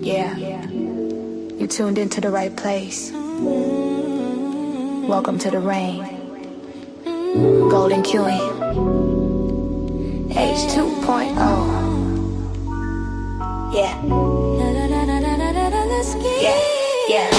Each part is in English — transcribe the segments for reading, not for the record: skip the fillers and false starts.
Yeah, you tuned into the right place. Welcome to the rain. Golden Queuing. H2.0. Yeah. Yeah.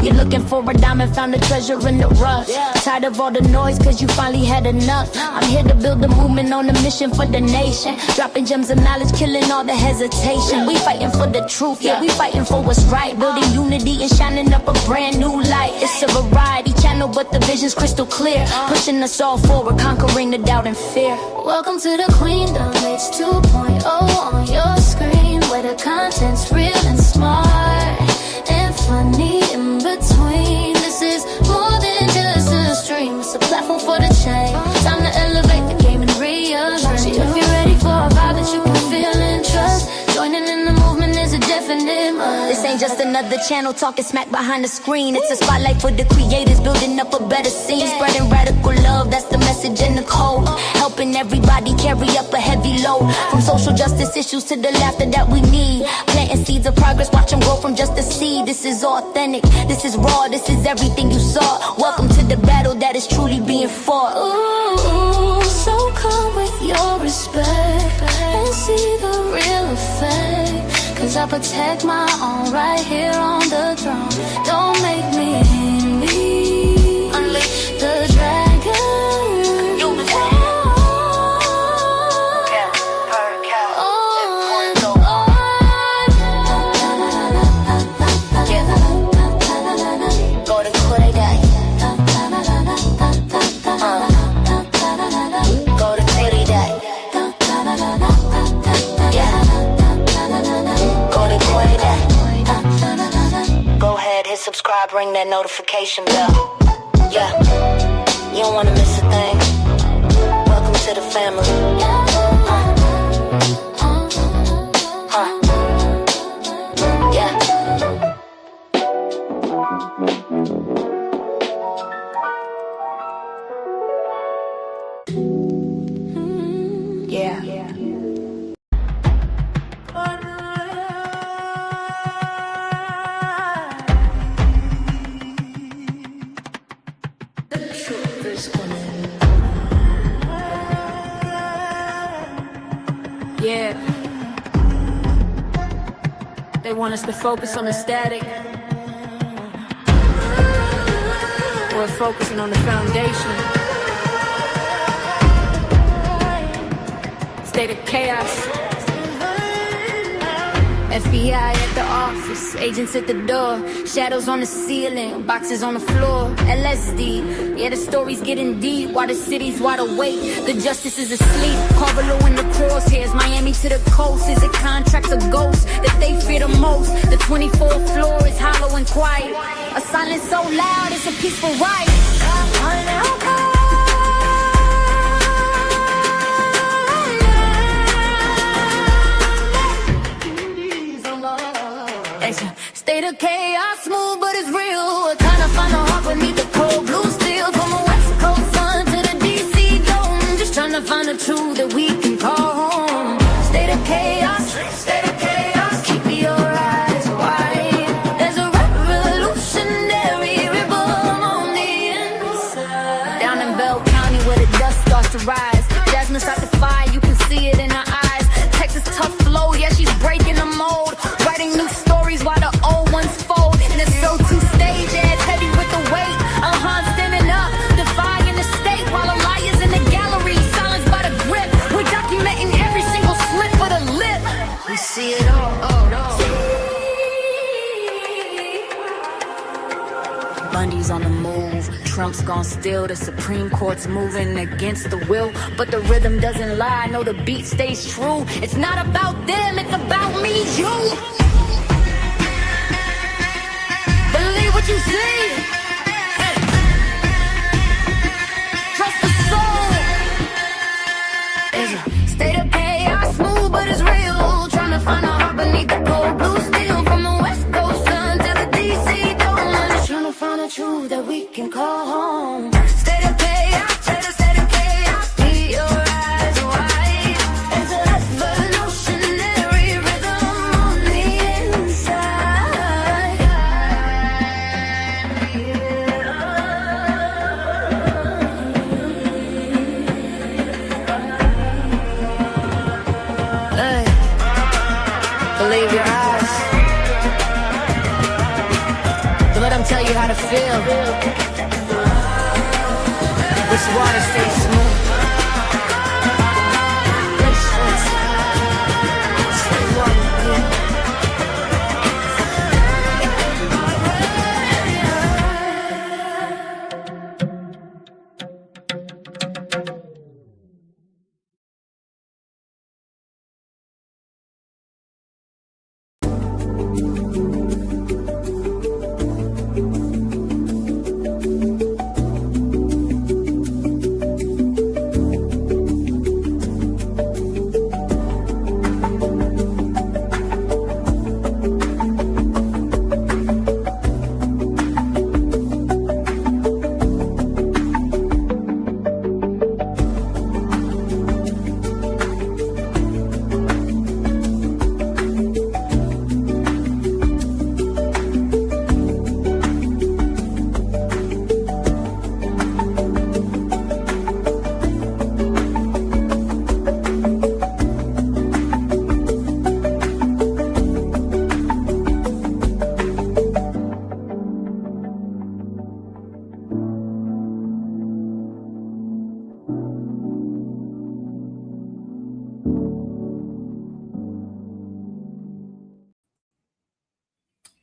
You're looking for a diamond, found a treasure in the rough. Tired of all the noise, cause you finally had enough. I'm here to build a movement on a mission for the nation. Dropping gems of knowledge, killing all the hesitation. We fighting for the truth, yeah, we fighting for what's right. Building unity and shining up a brand new light. It's a variety channel, but the vision's crystal clear. Pushing us all forward, conquering the doubt and fear. Welcome to the Queendom, H2.0 on your screen, where the content's real and smart and funny in between. This is more than just a stream, it's a platform for the change. Time to elevate the game and rearrange. If you're ready for a vibe that you can feel and trust, joining in the movement is a definite must. This ain't just another channel talking smack behind the screen. It's a spotlight for the creators, building up a better scene. Spreading radical love, that's the message in the code. Helping everybody carry up a heavy load. From social justice issues to the laughter that we need. Planting seeds of progress, watch them grow from just a seed. This is authentic, this is raw, this is everything you saw. Welcome to the battle that is truly being fought. Ooh, so come with your respect and see the real effect. Cause I protect my own right here on the throne. Don't make me envy. Unleash the dragon. Subscribe, ring that notification bell. Yeah, you don't wanna miss a thing. Welcome to the family. Yeah. Yeah. They want us to focus on the static. We're focusing on the foundation. State of chaos. FBI at the office, agents at the door, shadows on the ceiling, boxes on the floor, LSD. Yeah, the story's getting deep while the city's wide awake. The justice is asleep, Carvalho in the crosshairs, Miami to the coast. Is it contracts or ghosts that they fear the most? The 24th floor is hollow and quiet. A silence so loud, it's a peaceful riot. State of chaos, smooth but it's real. We're trying to find a heart beneath the cold blue steel. From the West Coast sun to the DC dome, just trying to find the truth that we can call home. State of chaos, keep your eyes wide. There's a revolutionary rhythm on the inside. Down in Bell County where the dust starts to rise, Jasmine starts to fire, you can see it in her eyes. Texas tough flow, yeah, she's breaking the mold. Writing new stories while the old ones fold. And it's so two stage, yeah, it's heavy with the weight. Standing up, defying the state while the liars in the gallery, silenced by the grip. We're documenting every single slip of the lip. We see it all. Bundy's on the move, Trump's gone still. The Supreme Court's moving against the will, but the rhythm doesn't lie, no, the beat stays true. It's not about them, it's about me, you. Believe what you see. Hey. Trust the soul. There's a state of chaos, smooth but it's real. Trying to find a heart beneath the cold blue steel. From the West Coast sun to the DC dome, just trying to find a truth that we can call home. State of chaos, state of chaos. Keep your eyes wide. There's a revolutionary tell you how to feel. This water stays smooth.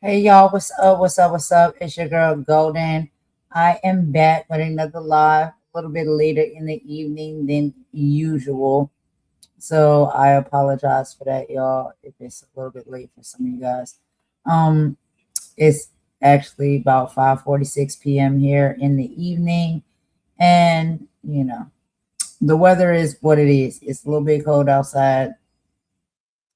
Hey y'all, what's up? What's up? What's up? It's your girl Golden. I am back with another live a little bit later in the evening than usual. So I apologize for that, y'all, if it's a little bit late for some of you guys. It's actually about 5:46 p.m. here in the evening, and the weather is what it is. It's a little bit cold outside,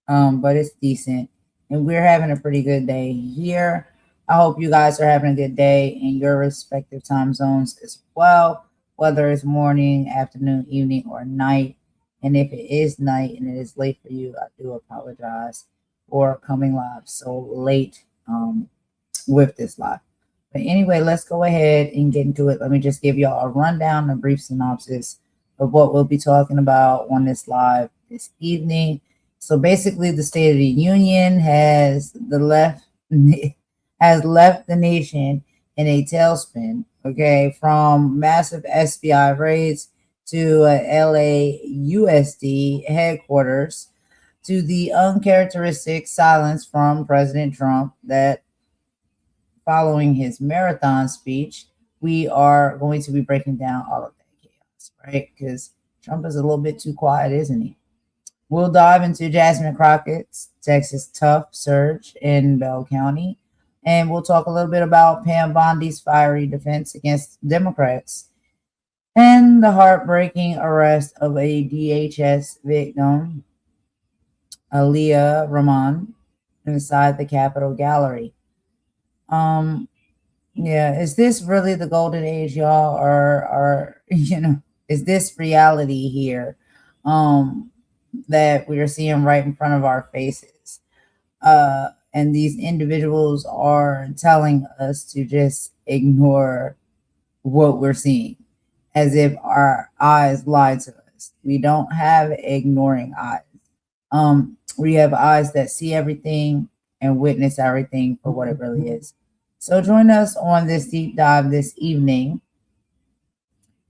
but it's decent, and we're having a pretty good day here. I hope you guys are having a good day in your respective time zones as well, whether it's morning, afternoon, evening, or night. And if it is night and it is late for you, I do apologize for coming live so late with this live. But anyway, let's go ahead and get into it. Let me just give y'all a rundown, a brief synopsis of what we'll be talking about on this live this evening. So basically, the State of the Union has left the nation in a tailspin. Okay, from massive SBI raids to LAUSD headquarters to the uncharacteristic silence from President Trump that following his marathon speech, we are going to be breaking down all of that chaos, right? Because Trump is a little bit too quiet, isn't he? We'll dive into Jasmine Crockett's Texas tough surge in Bell County. And we'll talk a little bit about Pam Bondi's fiery defense against Democrats and the heartbreaking arrest of a DHS victim, Aliya Rahman, inside the Capitol gallery. Yeah, is this really the golden age, y'all? Or is this reality here? That we are seeing right in front of our faces. And these individuals are telling us to just ignore what we're seeing as if our eyes lie to us. We don't have ignoring eyes. We have eyes that see everything and witness everything for what it really is. So join us on this deep dive this evening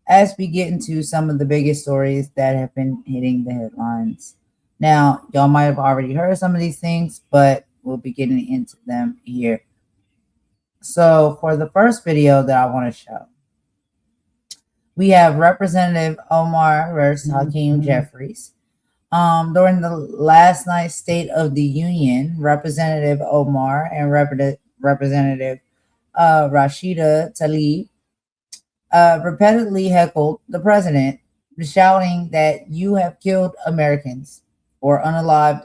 as we get into some of the biggest stories that have been hitting the headlines. Now, y'all might have already heard some of these things, but we'll be getting into them here. So for the first video that I want to show, we have Representative Omar versus Hakeem Jeffries. During the last night's State of the Union, Representative Omar and Representative Rashida Tlaib repeatedly heckled the president, shouting that you have killed Americans or unalived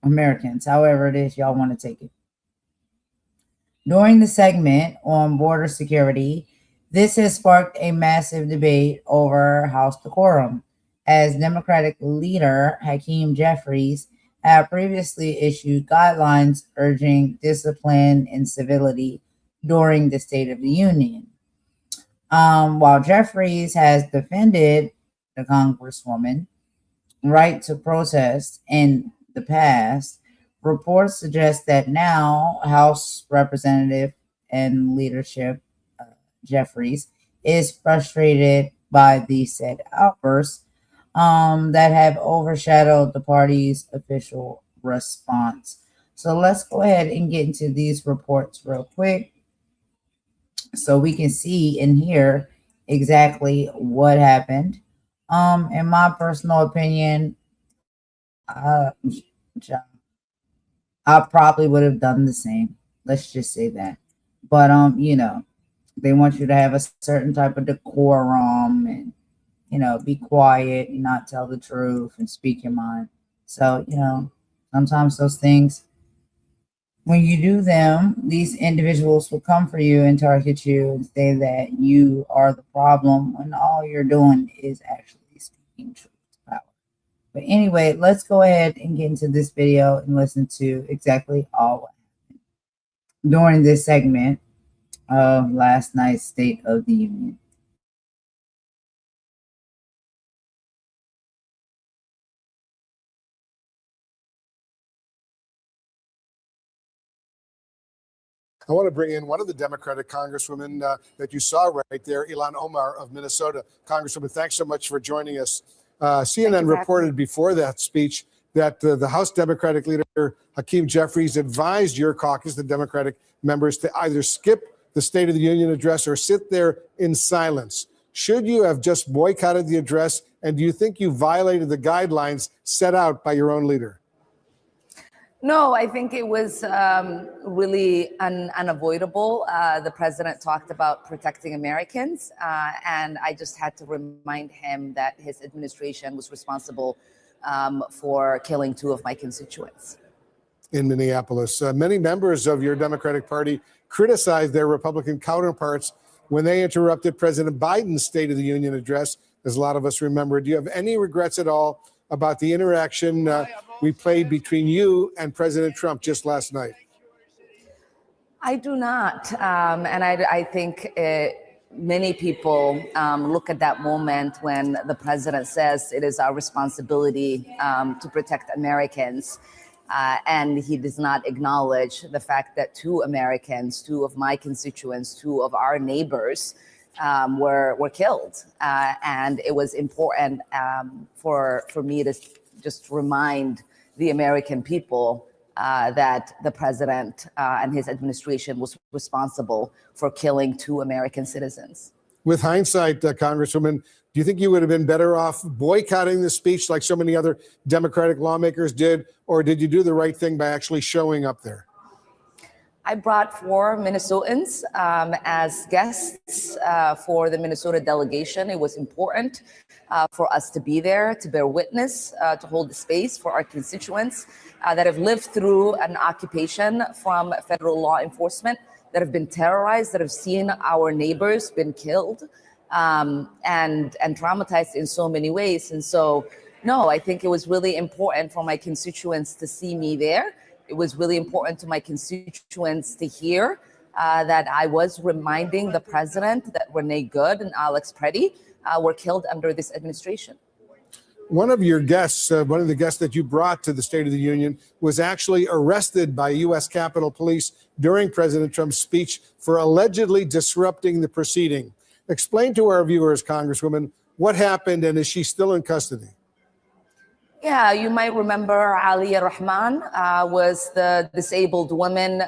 Americans, however it is y'all want to take it. During the segment on border security, this has sparked a massive debate over House decorum, as Democratic leader Hakeem Jeffries had previously issued guidelines urging discipline and civility during the State of the Union. While Jeffries has defended the Congresswoman right to protest in the past, reports suggest that now House Representative and leadership, Jeffries, is frustrated by the said outbursts that have overshadowed the party's official response. So let's go ahead and get into these reports real quick so we can see and hear exactly what happened. In my personal opinion, I probably would have done the same. Let's just say that. But they want you to have a certain type of decorum and be quiet and not tell the truth and speak your mind. So, sometimes those things, when you do them, these individuals will come for you and target you and say that you are the problem when all you're doing is actually speaking truth to power. But anyway, let's go ahead and get into this video and listen to exactly all what happened during this segment of last night's State of the Union. I want to bring in one of the Democratic congresswomen that you saw right there, Ilhan Omar of Minnesota. Congresswoman, thanks so much for joining us. CNN reported before that speech that the House Democratic leader, Hakeem Jeffries, advised your caucus, the Democratic members, to either skip the State of the Union address or sit there in silence. Should you have just boycotted the address, and do you think you violated the guidelines set out by your own leader? No, I think it was really unavoidable. The president talked about protecting Americans, and I just had to remind him that his administration was responsible for killing 2 of my constituents. In Minneapolis, many members of your Democratic Party criticized their Republican counterparts when they interrupted President Biden's State of the Union address, as a lot of us remember. Do you have any regrets at all about the interaction we played between you and President Trump just last night? I do not. And I think many people look at that moment when the president says it is our responsibility to protect Americans. And he does not acknowledge the fact that 2 Americans, 2 of my constituents, 2 of our neighbors were killed. And it was important for me to just remind the American people that the president and his administration was responsible for killing 2 American citizens. With hindsight, Congresswoman, do you think you would have been better off boycotting the speech like so many other Democratic lawmakers did, or did you do the right thing by actually showing up there? I brought 4 Minnesotans as guests for the Minnesota delegation. It was important for us to be there, to bear witness, to hold the space for our constituents that have lived through an occupation from federal law enforcement, that have been terrorized, that have seen our neighbors been killed and traumatized in so many ways. And so, no, I think it was really important for my constituents to see me there. It was really important to my constituents to hear that I was reminding the president that Renee Good and Alex Preddy were killed under this administration. One of your guests, one of the guests that you brought to the State of the Union, was actually arrested by U.S. Capitol Police during President Trump's speech for allegedly disrupting the proceeding. Explain to our viewers, Congresswoman, what happened, and is she still in custody? Yeah, you might remember Aliya Rahman was the disabled woman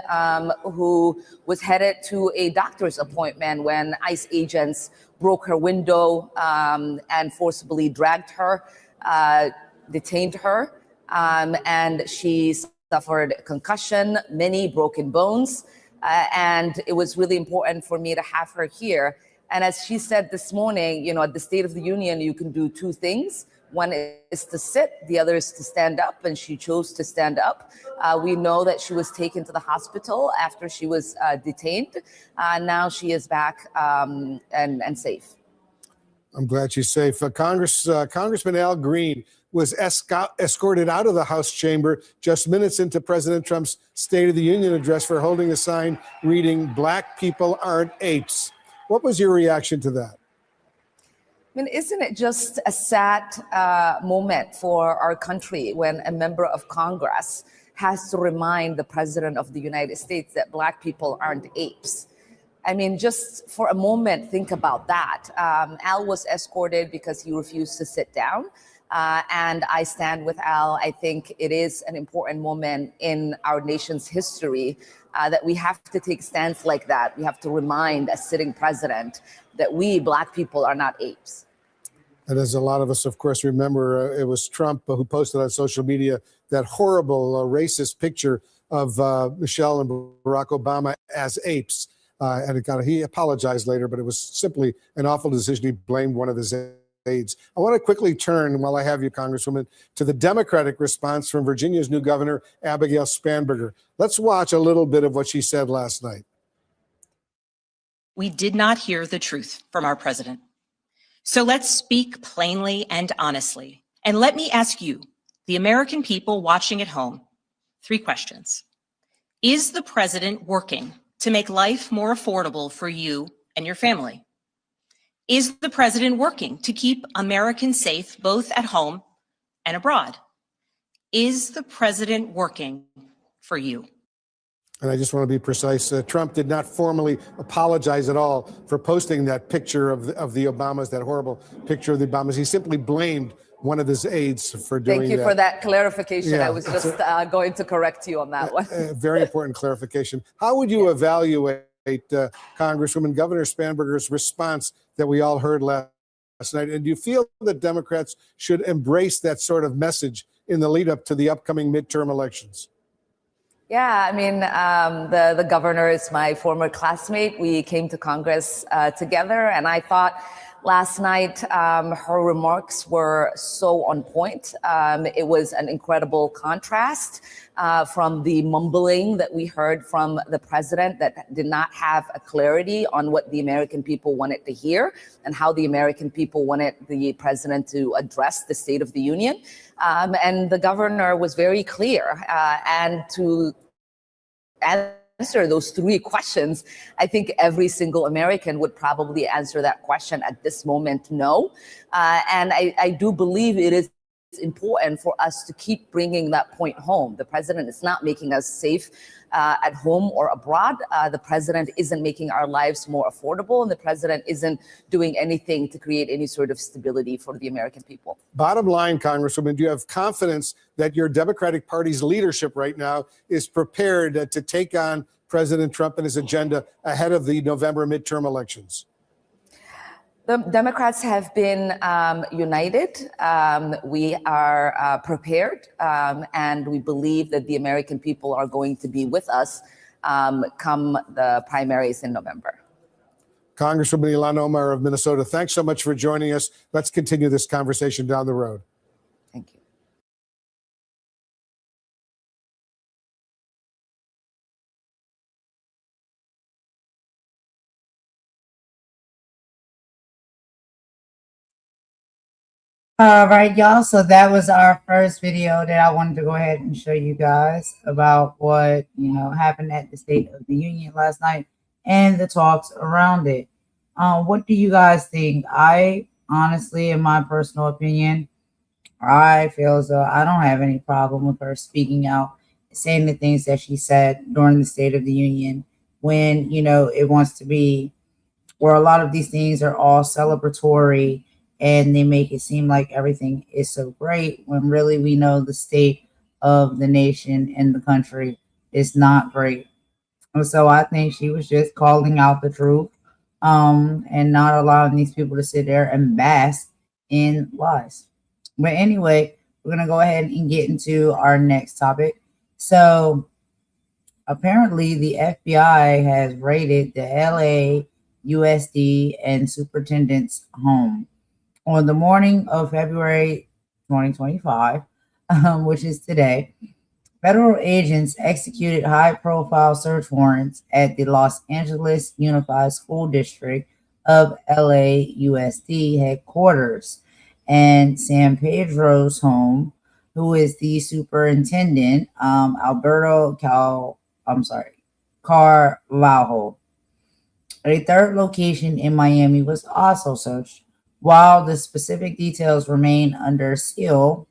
who was headed to a doctor's appointment when ICE agents broke her window and forcibly dragged her, detained her, and she suffered concussion, many broken bones, and it was really important for me to have her here. And as she said this morning, at the State of the Union, you can do 2 things. One is to sit, the other is to stand up, and she chose to stand up. We know that she was taken to the hospital after she was detained. Now she is back and safe. I'm glad she's safe. Congressman Al Green was escorted out of the House chamber just minutes into President Trump's State of the Union address for holding a sign reading, "Black people aren't apes." What was your reaction to that? I mean, isn't it just a sad moment for our country when a member of Congress has to remind the president of the United States that Black people aren't apes? I mean, just for a moment, think about that. Al was escorted because he refused to sit down. And I stand with Al. I think it is an important moment in our nation's history that we have to take stands like that. We have to remind a sitting president that we Black people are not apes. And as a lot of us, of course, remember, it was Trump who posted on social media that horrible racist picture of Michelle and Barack Obama as apes. And he apologized later, but it was simply an awful decision. He blamed one of his aides. I want to quickly turn, while I have you, Congresswoman, to the Democratic response from Virginia's new governor, Abigail Spanberger. Let's watch a little bit of what she said last night. We did not hear the truth from our president. So let's speak plainly and honestly. And let me ask you, the American people watching at home, 3 questions. Is the president working to make life more affordable for you and your family? Is the president working to keep Americans safe both at home and abroad? Is the president working for you? And I just want to be precise. Trump did not formally apologize at all for posting that picture of the Obamas, that horrible picture of the Obamas. He simply blamed one of his aides for doing that. Thank you for that clarification. Yeah. I was just going to correct you on that one. Very important clarification. How would you evaluate Congresswoman Governor Spanberger's response that we all heard last night? And do you feel that Democrats should embrace that sort of message in the lead up to the upcoming midterm elections? Yeah, I mean, the governor is my former classmate. We came to Congress together, and I thought last night her remarks were so on point. It was an incredible contrast from the mumbling that we heard from the president that did not have a clarity on what the American people wanted to hear and how the American people wanted the president to address the State of the Union. And the governor was very clear. And to answer those 3 questions, I think every single American would probably answer that question at this moment, no. And I do believe it is important for us to keep bringing that point home. The president is not making us safe at home or abroad. The president isn't making our lives more affordable, and the president isn't doing anything to create any sort of stability for the American people. Bottom line, Congresswoman, do you have confidence that your Democratic Party's leadership right now is prepared to take on President Trump and his agenda ahead of the November midterm elections? The Democrats have been united. We are prepared, and we believe that the American people are going to be with us come the primaries in November. Congresswoman Ilhan Omar of Minnesota, thanks so much for joining us. Let's continue this conversation down the road. Thank you. All right, y'all. So that was our first video that I wanted to go ahead and show you guys about what, happened at the State of the Union last night and the talks around it. What do you guys think? I honestly, in my personal opinion, I feel as though I don't have any problem with her speaking out, saying the things that she said during the State of the Union when, it wants to be where a lot of these things are all celebratory and they make it seem like everything is so great when really we know the state of the nation and the country is not great. And so I think she was just calling out the truth and not allowing these people to sit there and bask in lies. But anyway, we're going to go ahead and get into our next topic. So apparently the FBI has raided the LAUSD and superintendent's home on the morning of February 2025, which is today. Federal agents executed high-profile search warrants at the Los Angeles Unified School District of LAUSD headquarters and San Pedro's home, who is the superintendent, Alberto Carvalho. A third location in Miami was also searched. While the specific details remain under seal,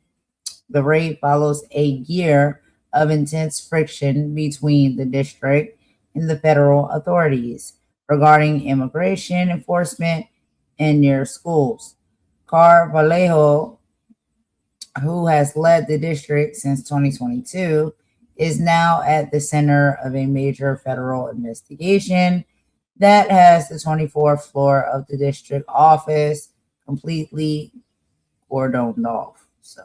the raid follows a year of intense friction between the district and the federal authorities, regarding immigration enforcement in their schools. Carvalho, who has led the district since 2022, is now at the center of a major federal investigation that has the 24th floor of the district office completely cordoned off. So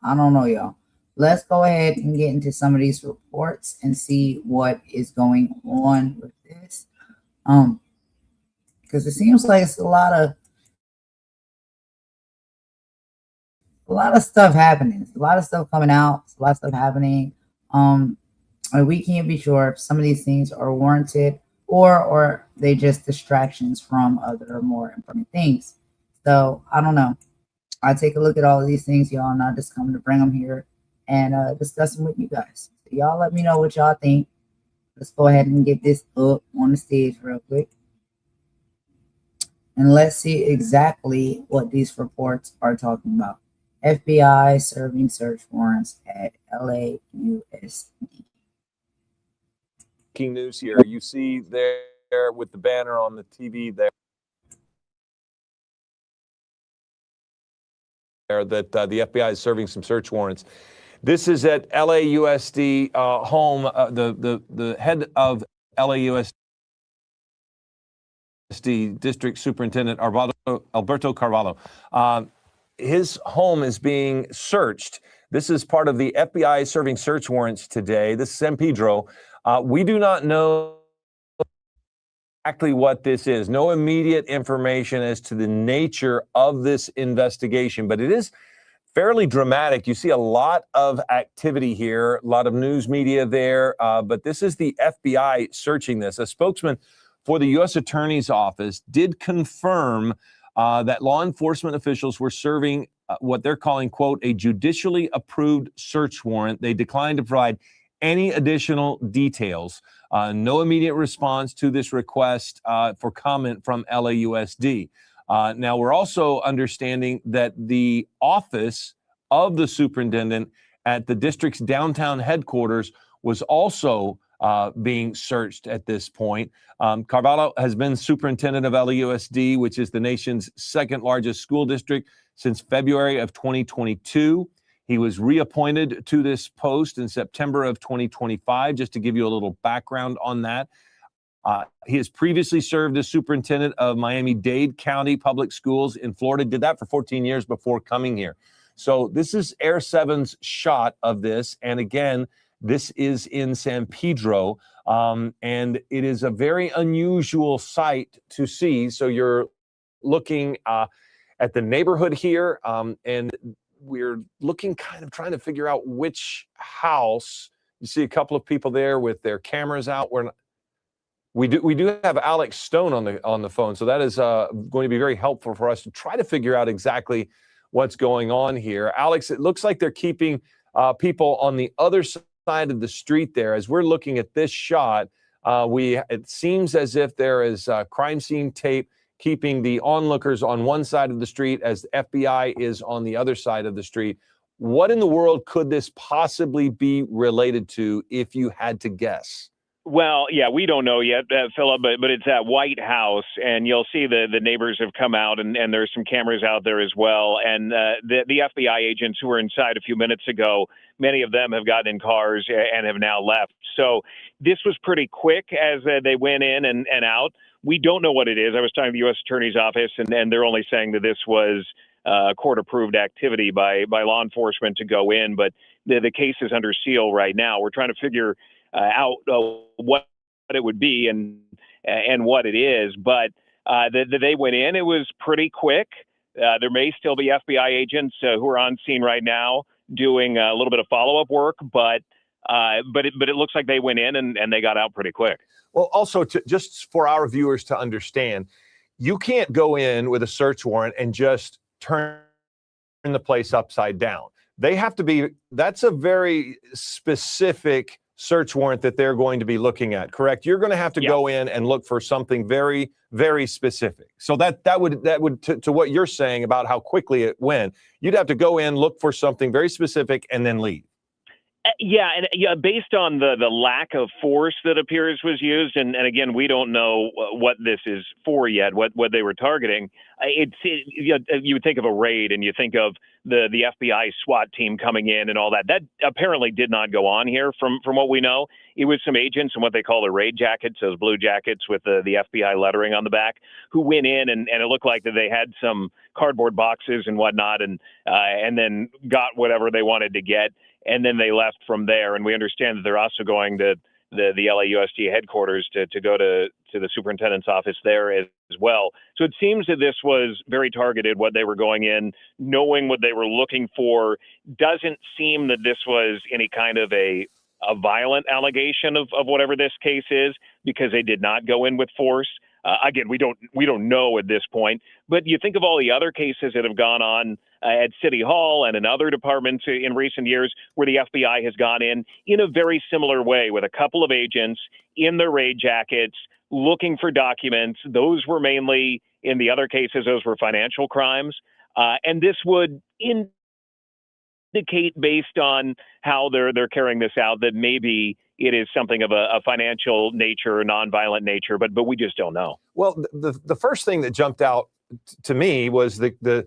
I don't know, y'all. Let's go ahead and get into some of these reports and see what is going on with this. Because it seems like it's a lot of stuff happening. There's a lot of stuff coming out. There's a lot of stuff happening. We can't be sure if some of these things are warranted or they just distractions from other more important things. So I don't know. I take a look at all of these things, y'all, and I just come to bring them here and discuss them with you guys. So y'all let me know what y'all think. Let's go ahead and get this up on the stage real quick. And let's see exactly what these reports are talking about. FBI serving search warrants at LAUSD. Breaking news here. You see there with the banner on the TV there that the FBI is serving some search warrants. This is at LAUSD home. The head of LAUSD District Superintendent Alberto Carvalho. His home is being searched. This is part of the FBI serving search warrants today. This is San Pedro. We do not know exactly what this is. No immediate information as to the nature of this investigation, but it is fairly dramatic. You see a lot of activity here, a lot of news media there, but this is the FBI searching this. A spokesman for the U.S. Attorney's Office did confirm that law enforcement officials were serving what they're calling, quote, a judicially approved search warrant. They declined to provide any additional details. No immediate response to this request for comment from LAUSD. Now, we're also understanding that the office of the superintendent at the district's downtown headquarters was also being searched at this point. Carvalho has been superintendent of LAUSD, which is the nation's second largest school district, since February of 2022. He was reappointed to this post in September of 2025, just to give you a little background on that. He has previously served as superintendent of Miami-Dade County Public Schools in Florida, did that for 14 years before coming here. So this is Air 7's shot of this. And again, this is in San Pedro, and it is a very unusual sight to see. So you're looking at the neighborhood here, and we're looking kind of trying to figure out which house. You see a couple of people there with their cameras out. We do have Alex Stone on the phone, so that is going to be very helpful for us to try to figure out exactly what's going on here. Alex, it looks like they're keeping people on the other side of the street there. As we're looking at this shot, it seems as if there is crime scene tape keeping the onlookers on one side of the street as the FBI is on the other side of the street. What in the world could this possibly be related to if you had to guess? Well, yeah, we don't know yet, Philip, but it's at White House, and you'll see the neighbors have come out, and there's some cameras out there as well. And the FBI agents who were inside a few minutes ago, many of them have gotten in cars and have now left. So this was pretty quick as they went in and out. We don't know what it is. I was talking to the U.S. Attorney's Office, and they're only saying that this was court-approved activity by law enforcement to go in, but the case is under seal right now. We're trying to figure out what it would be and what it is, but they went in. It was pretty quick. There may still be FBI agents who are on scene right now doing a little bit of follow-up work, but it looks like they went in and they got out pretty quick. Well, also, just for our viewers to understand, you can't go in with a search warrant and just turn the place upside down. They have to be, that's a very specific search warrant that they're going to be looking at, correct? You're going to have to go in and look for something very, very specific. So that would to what you're saying about how quickly it went, you'd have to go in, look for something very specific, and then leave. Yeah, and based on the lack of force that appears was used, and again, we don't know what this is for yet, what they were targeting. You would think of a raid, and you think of the FBI SWAT team coming in and all that. That apparently did not go on here, from what we know. It was some agents in what they call the raid jackets, those blue jackets with the FBI lettering on the back, who went in, and it looked like that they had some cardboard boxes and whatnot, and then got whatever they wanted to get. And then they left from there. And we understand that they're also going to the LAUSD headquarters to go to the superintendent's office there as well. So it seems that this was very targeted, what they were going in, knowing what they were looking for. Doesn't seem that this was any kind of a violent allegation of whatever this case is, because they did not go in with force. Again, we don't know at this point, but you think of all the other cases that have gone on at City Hall and in other departments in recent years where the FBI has gone in a very similar way with a couple of agents in their raid jackets looking for documents. Those were mainly, in the other cases, those were financial crimes. And this would indicate, based on how they're carrying this out, that maybe it is something of a financial nature, nonviolent nature, but we just don't know. Well, the first thing that jumped out to me was the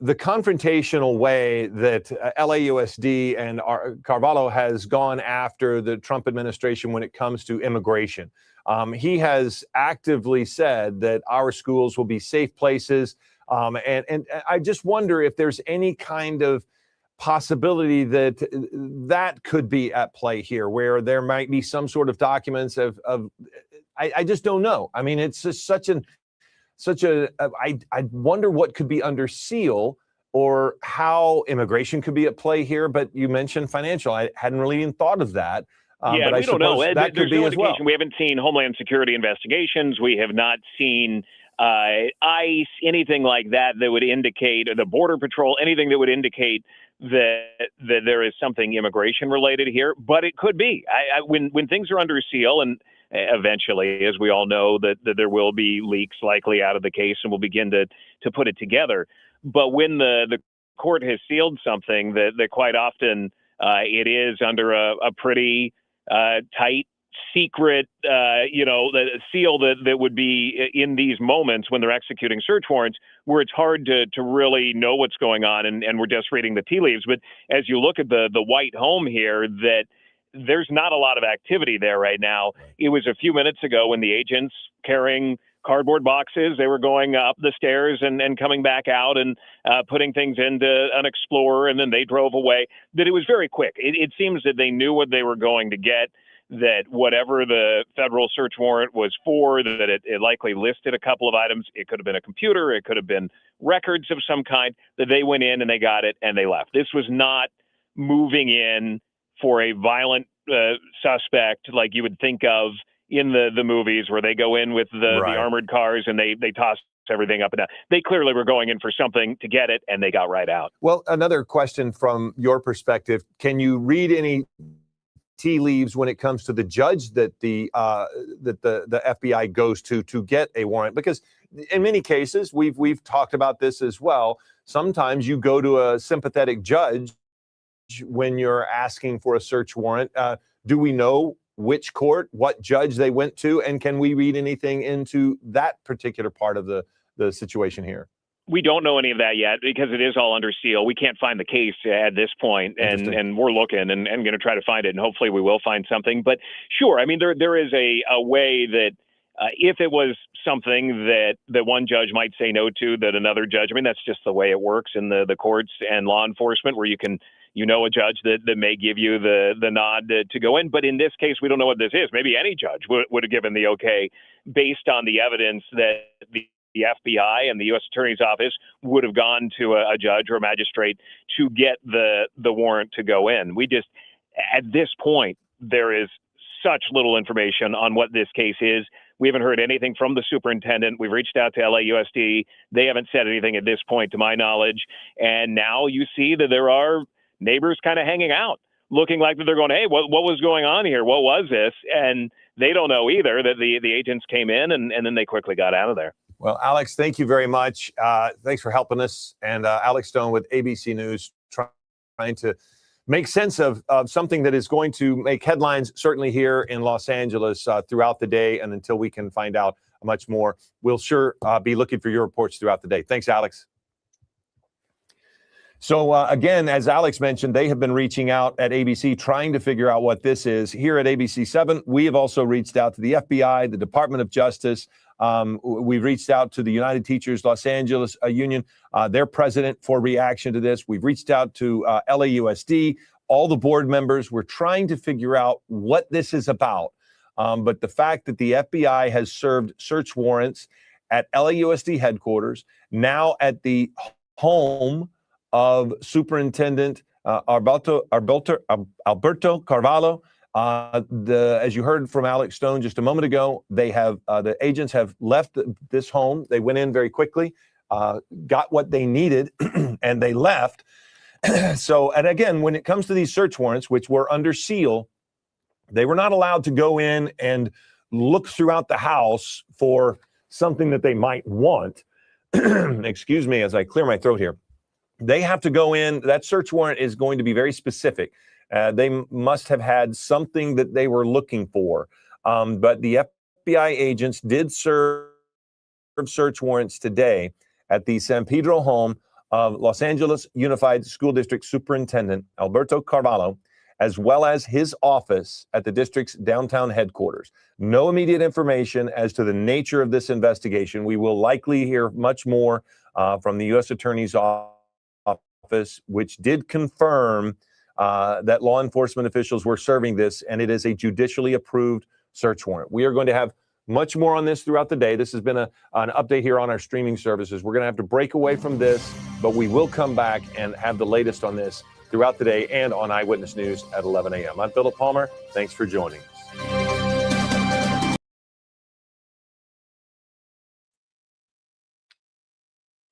confrontational way that LAUSD and Carvalho has gone after the Trump administration when it comes to immigration. He has actively said that our schools will be safe places. And I just wonder if there's any kind of possibility that could be at play here, where there might be some sort of documents I just don't know. I mean, it's just I wonder what could be under seal, or how immigration could be at play here. But you mentioned financial. I hadn't really even thought of that. Yeah, but we don't know. That could be no as well. We haven't seen Homeland Security investigations. We have not seen ICE, anything like that would indicate, or the Border Patrol, anything that would indicate that there is something immigration related here. But it could be. When things are under seal, and eventually, as we all know, that there will be leaks likely out of the case, and we'll begin to put it together. But when the court has sealed something, that quite often it is under a pretty tight, secret, the seal that would be in these moments when they're executing search warrants, where it's hard to really know what's going on, and we're just reading the tea leaves. But as you look at the White Home here, that there's not a lot of activity there right now. It was a few minutes ago when the agents carrying cardboard boxes, they were going up the stairs and coming back out and putting things into an Explorer, and then they drove away, that it was very quick. It seems that they knew what they were going to get, that whatever the federal search warrant was for, that it likely listed a couple of items. It could have been a computer, it could have been records of some kind, that they went in and they got it and they left. This was not moving in for a violent suspect like you would think of in the movies, where they go in with the armored cars and they toss everything up and down. They clearly were going in for something to get it, and they got right out. Well, another question from your perspective: can you read any tea leaves when it comes to the judge that the FBI goes to get a warrant? Because in many cases, we've talked about this as well. Sometimes you go to a sympathetic judge when you're asking for a search warrant. Do we know which court, what judge they went to, and can we read anything into that particular part of the situation here? We don't know any of that yet, because it is all under seal. We can't find the case at this point, and we're looking and going to try to find it, and hopefully we will find something. But sure, I mean, there is a way that if it was something that one judge might say no to, that another judge, I mean, that's just the way it works in the courts and law enforcement, where a judge that may give you the nod to go in. But in this case, we don't know what this is. Maybe any judge would have given the okay based on the evidence that the FBI and the U.S. Attorney's Office would have gone to a judge or a magistrate to get the warrant to go in. We just, at this point, there is such little information on what this case is. We haven't heard anything from the superintendent. We've reached out to LAUSD. They haven't said anything at this point, to my knowledge. And now you see that there are neighbors kind of hanging out, looking like they're going, hey, what was going on here? What was this? And they don't know either, that the agents came in and then they quickly got out of there. Well, Alex, thank you very much. Thanks for helping us. And Alex Stone with ABC News, trying to make sense of something that is going to make headlines, certainly here in Los Angeles throughout the day. And until we can find out much more, we'll sure be looking for your reports throughout the day. Thanks, Alex. So again, as Alex mentioned, they have been reaching out at ABC trying to figure out what this is. Here at ABC 7, we have also reached out to the FBI, the Department of Justice. We've reached out to the United Teachers Los Angeles Union, their president, for reaction to this. We've reached out to LAUSD, all the board members. We're trying to figure out what this is about. But the fact that the FBI has served search warrants at LAUSD headquarters, now at the home of Superintendent Alberto Carvalho. As you heard from Alex Stone just a moment ago, they have the agents have left this home. They went in very quickly, got what they needed, and they left. So, and again, when it comes to these search warrants, which were under seal, they were not allowed to go in and look throughout the house for something that they might want. Excuse me as I clear my throat here. They have to go in. That search warrant is going to be very specific. They must have had something that they were looking for. But the FBI agents did serve search warrants today at the San Pedro home of Los Angeles Unified School District Superintendent Alberto Carvalho, as well as his office at the district's downtown headquarters. No immediate information as to the nature of this investigation. We will likely hear much more from the U.S. Attorney's Office, which did confirm that law enforcement officials were serving this, and it is a judicially approved search warrant. We are going to have much more on this throughout the day. This has been an update here on our streaming services. We're going to have to break away from this, but we will come back and have the latest on this throughout the day and on Eyewitness News at 11 a.m. I'm Philip Palmer. Thanks for joining us.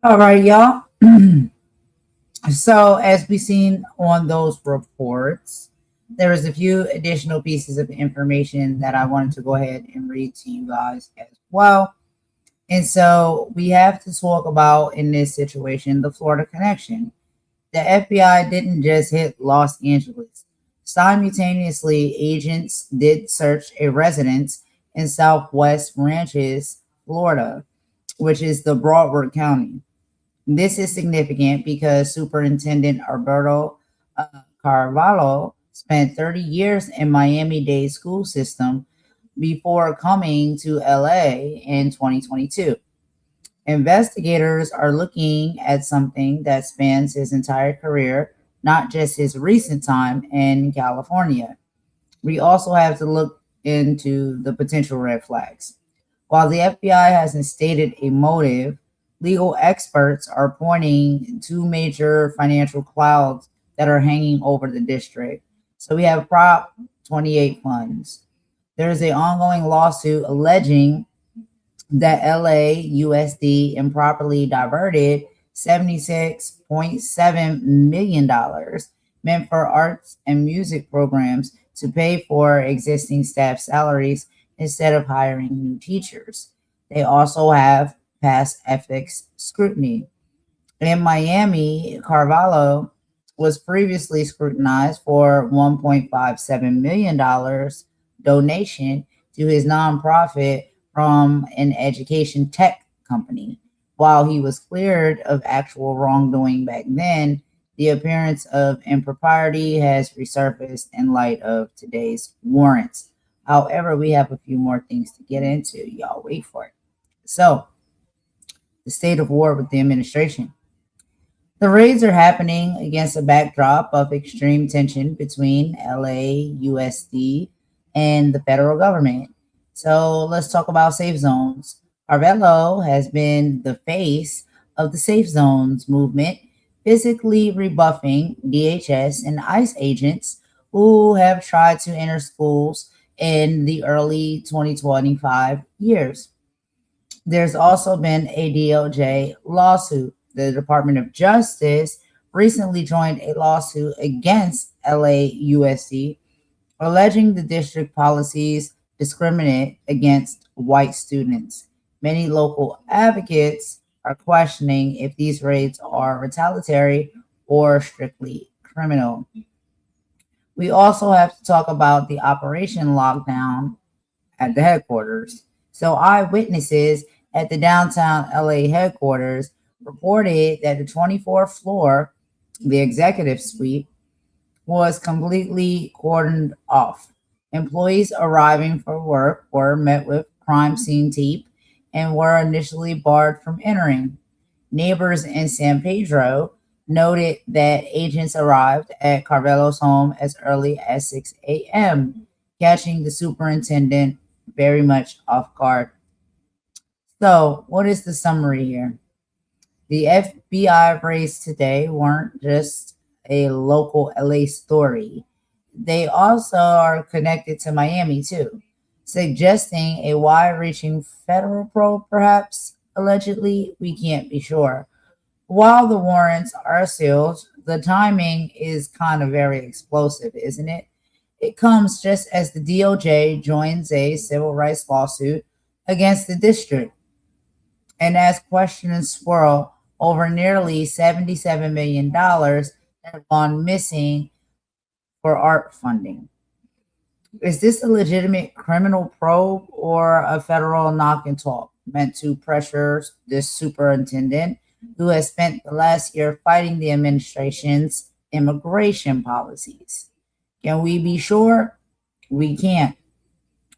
All right, y'all. So as we've seen on those reports, there is a few additional pieces of information that I wanted to go ahead and read to you guys as well. And so we have to talk about, in this situation, the Florida connection. The FBI didn't just hit Los Angeles. Simultaneously, agents did search a residence in Southwest Ranches, Florida, which is the Broward County. This is significant because Superintendent Alberto Carvalho spent 30 years in Miami-Dade school system before coming to LA in 2022. Investigators are looking at something that spans his entire career, not just his recent time in California. We also have to look into the potential red flags. While the FBI hasn't stated a motive, legal experts are pointing to major financial clouds that are hanging over the district. So we have Prop 28 funds. There is an ongoing lawsuit alleging that LAUSD improperly diverted $76.7 million meant for arts and music programs to pay for existing staff salaries instead of hiring new teachers. They also have past ethics scrutiny. In Miami, Carvalho was previously scrutinized for $1.57 million donation to his nonprofit from an education tech company. While he was cleared of actual wrongdoing back then, the appearance of impropriety has resurfaced in light of today's warrants. However, we have a few more things to get into. Y'all wait for it. So, the state of war with the administration. The raids are happening against a backdrop of extreme tension between LAUSD and the federal government. So let's talk about safe zones. Carvalho has been the face of the safe zones movement, physically rebuffing DHS and ICE agents who have tried to enter schools in the early 2025 years. There's also been a DOJ lawsuit. The Department of Justice recently joined a lawsuit against LAUSD, alleging the district policies discriminate against white students. Many local advocates are questioning if these raids are retaliatory or strictly criminal. We also have to talk about the Operation Lockdown at the headquarters. So, eyewitnesses at the downtown LA headquarters reported that the 24th floor, the executive suite, was completely cordoned off. Employees arriving for work were met with crime scene tape and were initially barred from entering. Neighbors in San Pedro noted that agents arrived at Carvelo's home as early as 6 a.m., catching the superintendent very much off guard. So, what is the summary here? The FBI raids today weren't just a local LA story. They also are connected to Miami too, suggesting a wide-reaching federal probe, perhaps. Allegedly, we can't be sure. While the warrants are sealed, the timing is kind of very explosive, isn't it? It comes just as the DOJ joins a civil rights lawsuit against the district. And as questions swirl over nearly $77 million that have gone missing for art funding. Is this a legitimate criminal probe or a federal knock and talk meant to pressure this superintendent who has spent the last year fighting the administration's immigration policies? Can we be sure? We can't.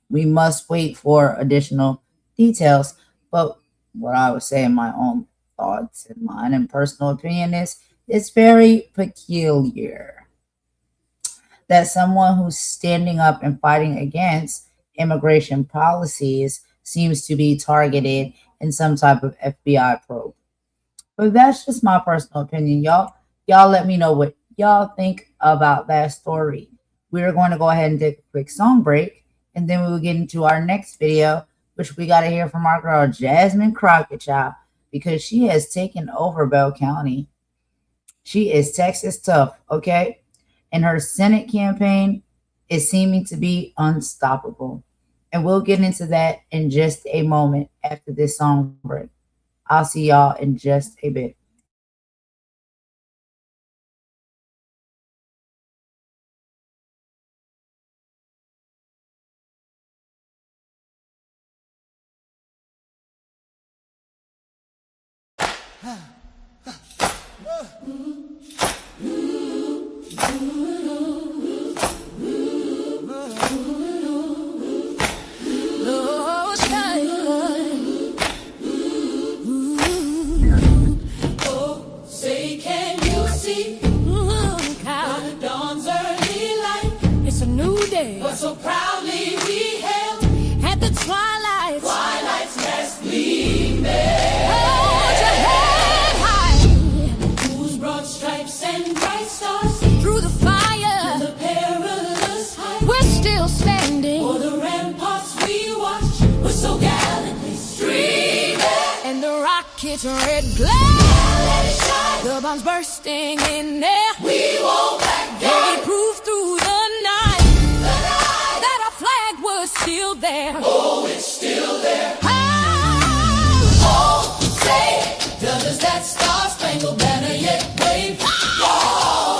We must wait for additional details. But what I would say in my own thoughts and mine and personal opinion is it's very peculiar that someone who's standing up and fighting against immigration policies seems to be targeted in some type of FBI probe. But that's just my personal opinion, y'all. Y'all let me know what y'all think about that story. We're going to go ahead and take a quick song break, and then we will get into our next video, which we got to hear from our girl, Jasmine Crockett, child, because she has taken over Bell County. She is Texas tough, okay? And her Senate campaign is seeming to be unstoppable. And we'll get into that in just a moment after this song break. I'll see y'all in just a bit. So proudly we hailed at the twilight's last gleaming. Hold your head high, whose broad stripes and bright stars through the fire, through the perilous height, we're still standing. For the ramparts we watched were so gallantly streaming, and the rocket's red glare, the bombs bursting in air. We won't back down. They proved through the night that our flag was still there. Oh, it's still there. Oh, say, does that star-spangled banner yet wave? Oh,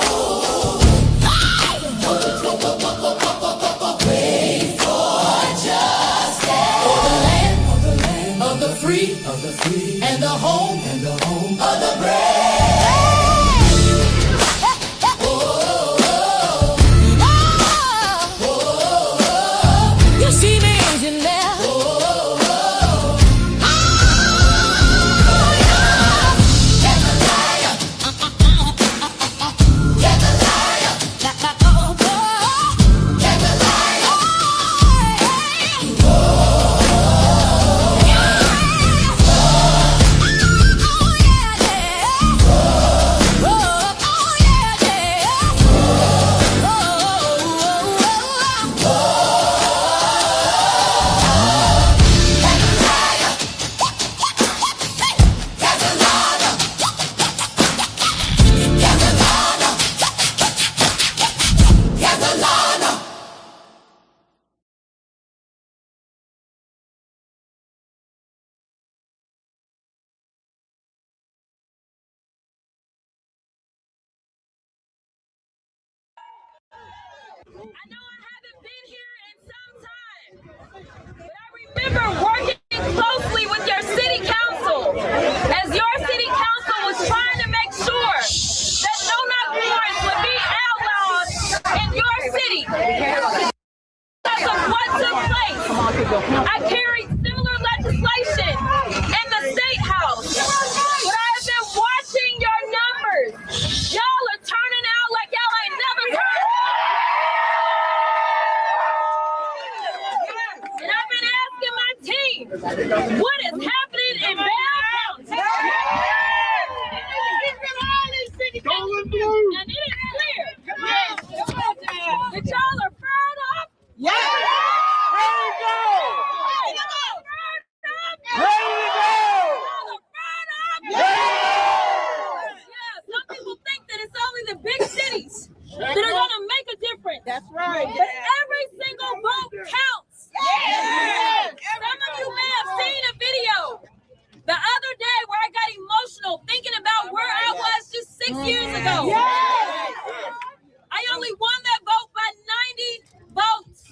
wait for justice. For the land of the free, and the home of the brave. You see me aging there. I know I haven't been here in some time, but I remember working closely with your city council as your city council was trying to make sure that no-knock warrants would be outlawed in your city. Because of what took place, I carried similar legislation in the State House, but I have been watching your numbers. Y'all are turning out like y'all ain't never turned. And I've been asking my team, what is happening in Bell County? And it is clear that y'all are fed up. Yeah. Ready to go. Yeah, some people think that it's only the big cities that are going to make a difference. That's right. But every single vote counts. Some of you may have seen a video the other day where I got emotional thinking about where I was just 6 years ago. I only won that vote by 90 votes.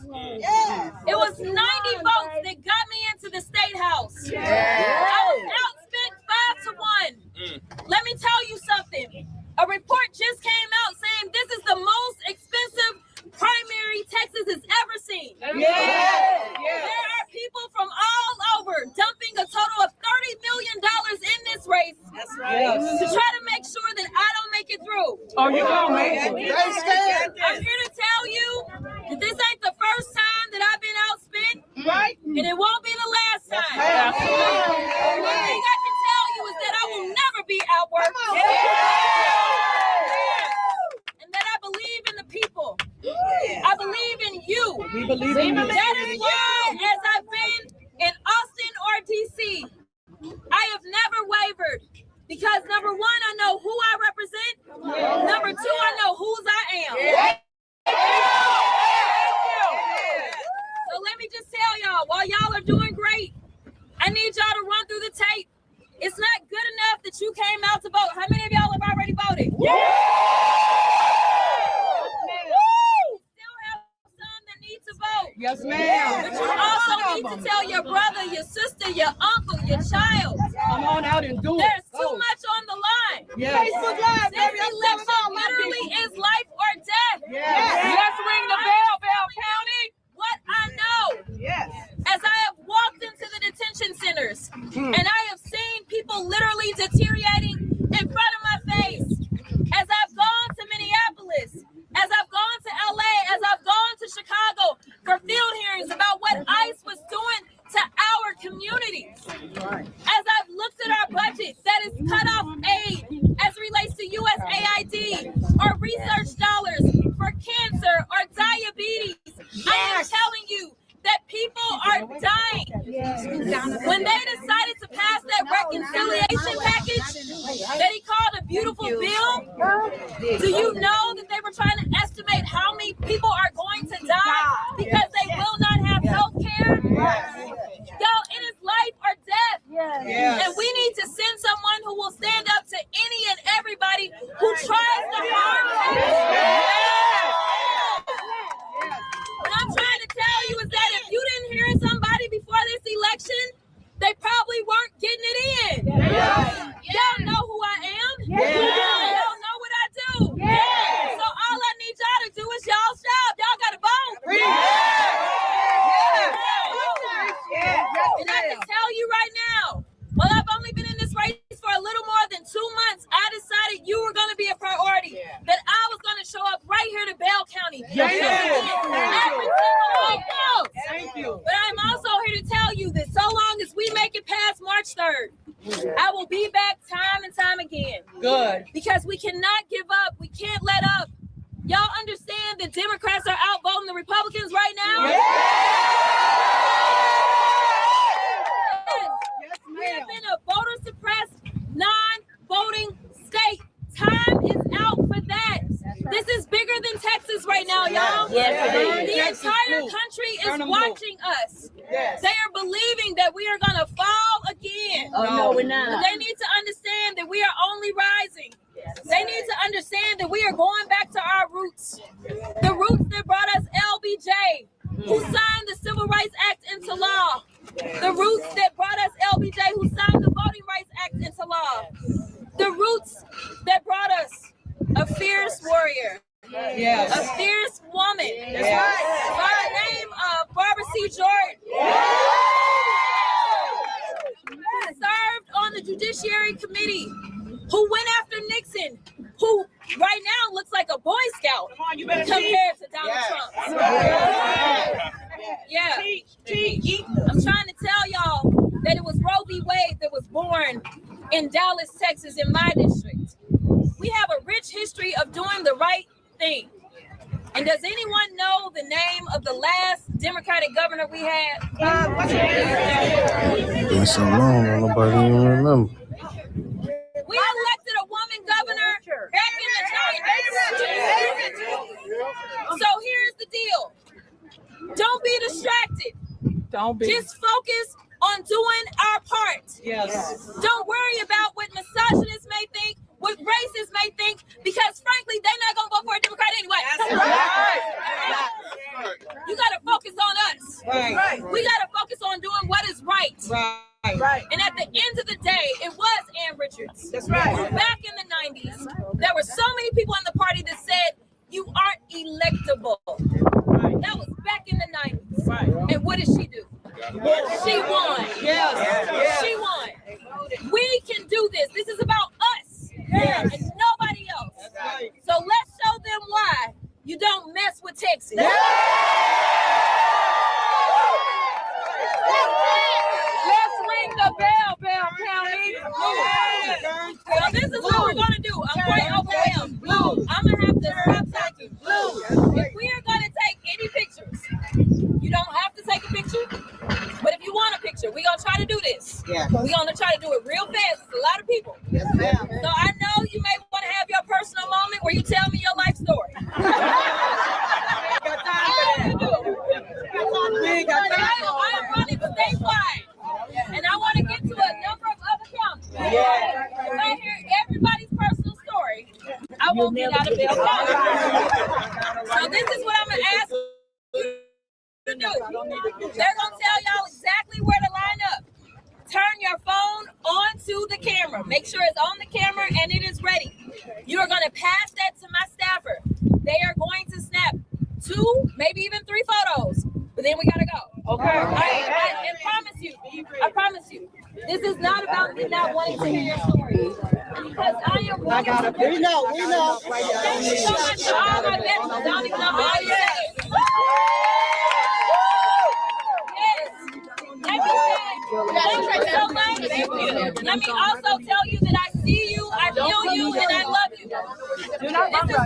It was 90 votes that got me into the State House. I was outspent 5 to 1. Let me tell you something. A report just came out saying this is the most expensive primary Texas has ever seen. There are people from all over dumping a total of $30 million in this race. That's right. To try to make sure that I don't make it through. Oh, you gonna make it. I'm here to tell you that this ain't the first time that I've been outspent. Right. And it won't be the last time. One thing I can tell you is that I will never be outworked. And that I believe in the people. I believe in you. We believe in you. That is why, as I've been in Austin or DC, I have never wavered. Because number one, I know who I represent. Number two, I know whose I am. So let me just tell y'all, while y'all are doing great, I need y'all to run through the tape. It's not good enough that you came out to vote. How many of y'all have already voted? Yes, ma'am. But you also need to tell your brother, your sister, your uncle, your child. Come on out and do it. There's too much on the line. Yes. Facebook Live. This election literally is life or death. Yes. Let's ring the bell, Bell County. What I know, as I have walked into the detention centers, and I have seen people literally deteriorating in front of my face, as I've gone to Minneapolis, as I've gone to LA, as I've gone to Chicago for field hearings about what ICE was doing to our communities. As I've looked at our budget that is cut off aid as relates to USAID or research dollars for cancer or diabetes, I am telling you that people are dying. When they decided to pass that reconciliation package that he called a beautiful bill, do you know that they were trying to estimate how many people are going to die because they will not have health care? Y'all, it is life or death. And we need to send someone who will stand up to any and everybody who tries to harm us. What I'm trying to tell you is that if you didn't hear somebody before this election, they probably weren't getting it in. Y'all know who I am. Y'all know what I do. So all I need y'all to do is y'all shout. Y'all got to vote. And I can tell you right now, well, I've only been in this race for a little more than 2 months. I decided you were going to be a priority, that I was going to show up right here to Bell County. Thank you. But I'm also here to tell you that so long as we make it past March 3rd, I will be back time and time again. Good. Because we cannot give up. We can't let up. Y'all understand that Democrats are outvoting the Republicans right now? We have been a voter-suppressed, non-voting state. Time is out for that. This is bigger than Texas right now, y'all. The entire country is watching us. They are believing that we are going to fall again. No, we're not. They need to understand that we are only rising. They need to understand that we are going back to our roots. The roots that brought who signed the Civil Rights Act into law. The roots that brought us LBJ, who signed the Voting Rights Act into law. The roots that brought us a fierce warrior. Yes. A fierce woman. That's right. By the name of Barbara C. Jordan. Who served on the Judiciary Committee, who went after Nixon, who right now looks like a Boy Scout compared to Donald Trump. Yeah. I'm trying to tell y'all that it was Roe v. Wade that was born in Dallas, Texas, in my district. We have a rich history of doing the right thing. And does anyone know the name of the last Democratic governor we had? It's been so long, nobody even remember. We elected a woman governor back in the 90s. So here's the deal. Don't be distracted. Don't be. Just focus on doing our part. Yes. Don't worry about what misogynists may think, what racists may think, because frankly, they're not going to vote for a Democrat anyway. That's right. You got to focus on us. Right. We got to focus on doing what is right. Right. And at the end of the day, it was Ann Richards. That's right. Back in the 90s, there were so many people in the party that said, you aren't electable. Right. That was back in the 90s. Right. And what did she do? She won. Yes. She won. We can do this. This is about us and nobody else. Right. So let's show them why you don't mess with Texas. Let's ring the bell, Bell County. So this is what we're gonna do. I'm quite overwhelmed. I'm gonna have to stop talking. If we are gonna take any pictures, you don't have to take a picture. But if you want a picture, we're gonna try to do this. Yeah. We're gonna try to do it real fast. It's a lot of people. Yes, ma'am. So I know you may want to have your personal moment where you tell me your life story. I am running statewide, and I want to get to a number of other counties. If I hear everybody's personal story, I won't get out of Bell County. So this is what I'm going to ask you to do. They're going to tell y'all exactly where to line up. Turn your phone onto the camera. Make sure it's on the camera and it is ready. You are going to pass that to my staffer. They are going to snap 2, maybe even 3 photos. But then we got to go. Okay. I promise you, this is not about me not wanting to hear your story. Because I am willing to. We know. Thank you so much to all my veterans. I don't even know how you say it. Thank you so much. Let me also tell you that I see you, I feel you, and I love you. This is not just in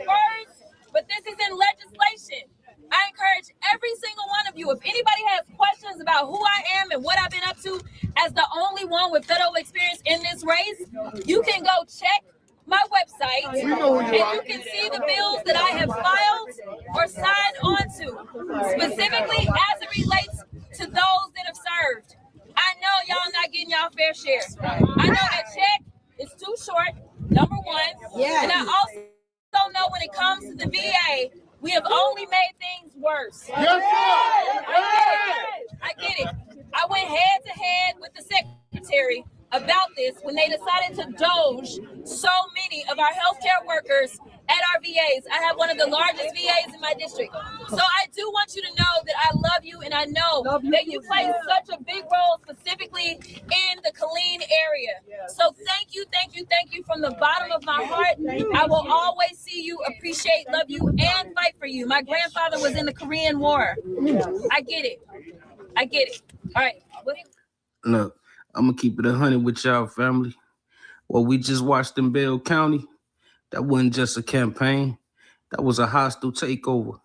words, but this is in legislation. I encourage every single one of you, if anybody has questions about who I am and what I've been up to as the only one with federal experience in this race, you can go check my website and you can see the bills that I have filed or signed onto, specifically as it relates to those that have served. I know y'all not getting y'all fair share. I know that check is too short, number one. And I also know when it comes to the VA, we have only made things worse. I get it. I went head to head with the secretary about this when they decided to doge so many of our healthcare workers at our VAs. I have one of the largest VAs in my district. So I do want you to know that I love you, and I know that you play such a big role specifically in the Killeen area. So thank you from the bottom of my heart. I will always see you, appreciate, love you, and fight for you. My grandfather was in the Korean War. I get it. All right. Look, I'm gonna keep it 100 with y'all, family. What we just watched in Bell County, that wasn't just a campaign. That was a hostile takeover.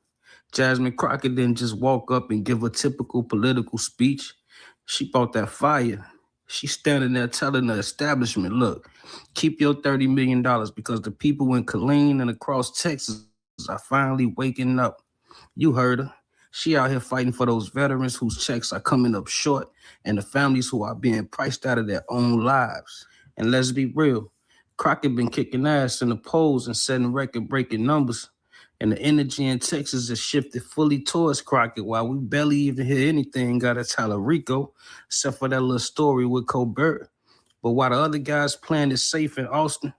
Jasmine Crockett didn't just walk up and give a typical political speech. She brought that fire. She's standing there telling the establishment, look, keep your $30 million because the people in Killeen and across Texas are finally waking up. You heard her. She out here fighting for those veterans whose checks are coming up short and the families who are being priced out of their own lives. And let's be real, Crockett been kicking ass in the polls and setting record-breaking numbers. And the energy in Texas has shifted fully towards Crockett, while we barely even hear anything out of Tallarico, except for that little story with Colbert. But while the other guys playing it safe in Austin,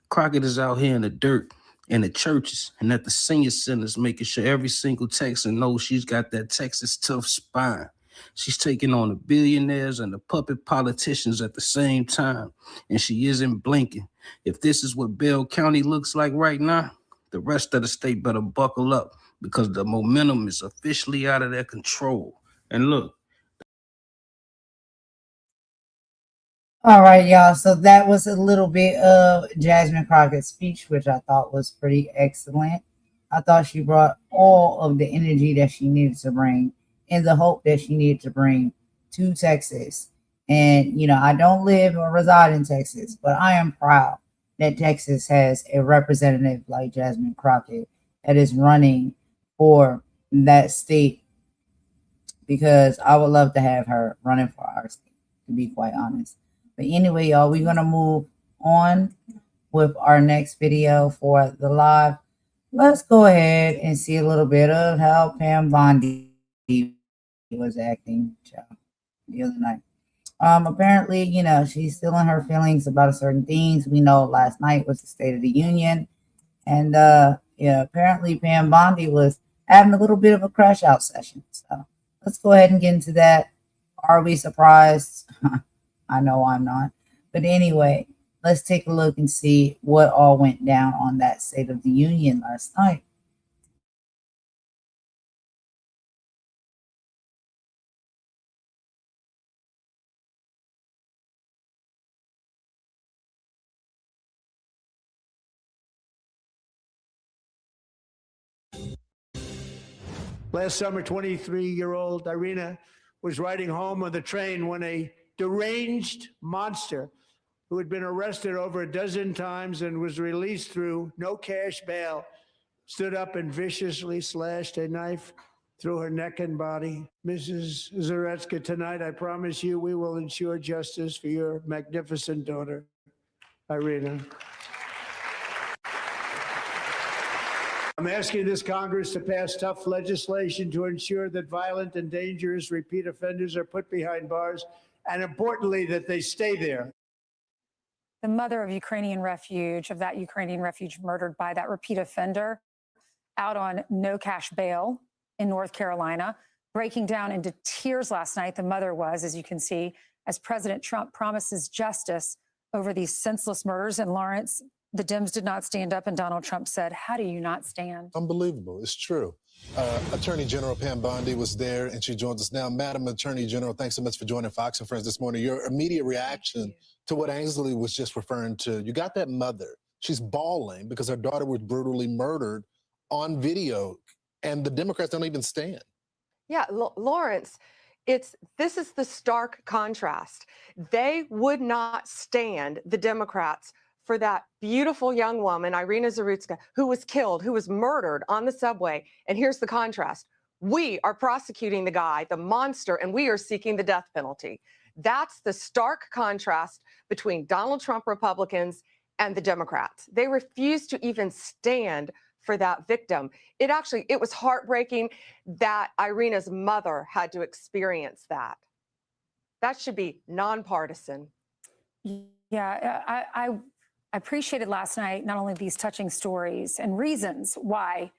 Crockett is out here in the dirt, in the churches, and at the senior centers, making sure every single Texan knows she's got that Texas tough spine. She's taking on the billionaires and the puppet politicians at the same time, and she isn't blinking. If this is what Bell County looks like right now, the rest of the state better buckle up, because the momentum is officially out of their control. And look. All right, y'all. So that was a little bit of Jasmine Crockett's speech, which I thought was pretty excellent. I thought she brought all of the energy that she needed to bring and the hope that she needed to bring to Texas. And, you know, I don't live or reside in Texas, but I am proud that Texas has a representative like Jasmine Crockett that is running for that state, because I would love to have her running for our state, to be quite honest. But anyway, y'all, we're going to move on with our next video for the live. Let's go ahead and see a little bit of how Pam Bondi was acting the other night. Apparently, you know, she's still in her feelings about certain things. We know last night was the State of the Union. And, yeah, apparently Pam Bondi was having a little bit of a crash out session. So let's go ahead and get into that. Are we surprised? I know I'm not. But anyway, let's take a look and see what all went down on that State of the Union last night. Last summer, 23-year-old Irina was riding home on the train when a deranged monster who had been arrested over a dozen times and was released through no cash bail stood up and viciously slashed a knife through her neck and body. Mrs. Zaretsky, tonight I promise you we will ensure justice for your magnificent daughter, Irina. I'm asking this Congress to pass tough legislation to ensure that violent and dangerous repeat offenders are put behind bars, and importantly, that they stay there. The mother of Ukrainian refuge, murdered by that repeat offender, out on no cash bail in North Carolina, breaking down into tears last night. The mother was, as you can see, as President Trump promises justice over these senseless murders. And Lawrence, the Dems did not stand up, and Donald Trump said, "How do you not stand?" Unbelievable. It's true. Attorney General Pam Bondi was there, and she joins us now. Madam Attorney General, thanks so much for joining Fox and Friends this morning. Your immediate reaction to what Ainsley was just referring to. You got that mother. She's bawling because her daughter was brutally murdered on video, and the Democrats don't even stand. Yeah, Lawrence, this is the stark contrast. They would not stand, the Democrats, for that beautiful young woman, Irina Zaretsky, who was killed, who was murdered on the subway. And here's the contrast. We are prosecuting the guy, the monster, and we are seeking the death penalty. That's the stark contrast between Donald Trump Republicans and the Democrats. They refuse to even stand for that victim. It was heartbreaking that Irina's mother had to experience that. That should be nonpartisan. Yeah, I appreciated last night not only these touching stories and reasons why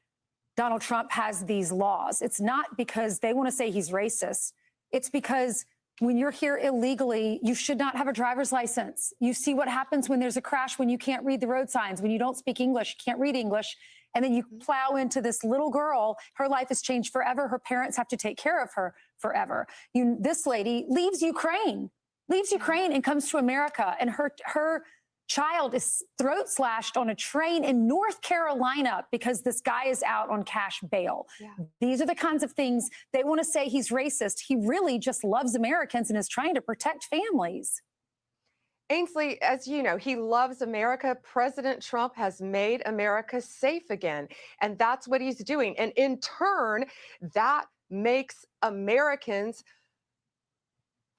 Donald Trump has these laws. It's not because they want to say he's racist. It's because when you're here illegally, you should not have a driver's license. You see what happens when there's a crash, when you can't read the road signs, when you don't speak English, you can't read English, and then you plow into this little girl. Her life has changed forever. Her parents have to take care of her forever. This lady leaves Ukraine and comes to America, and her child is throat slashed on a train in North Carolina because this guy is out on cash bail. Yeah. These are the kinds of things they want to say he's racist. He really just loves Americans and is trying to protect families. Ainsley, as you know, he loves America. President Trump has made America safe again, and that's what he's doing. And in turn, that makes Americans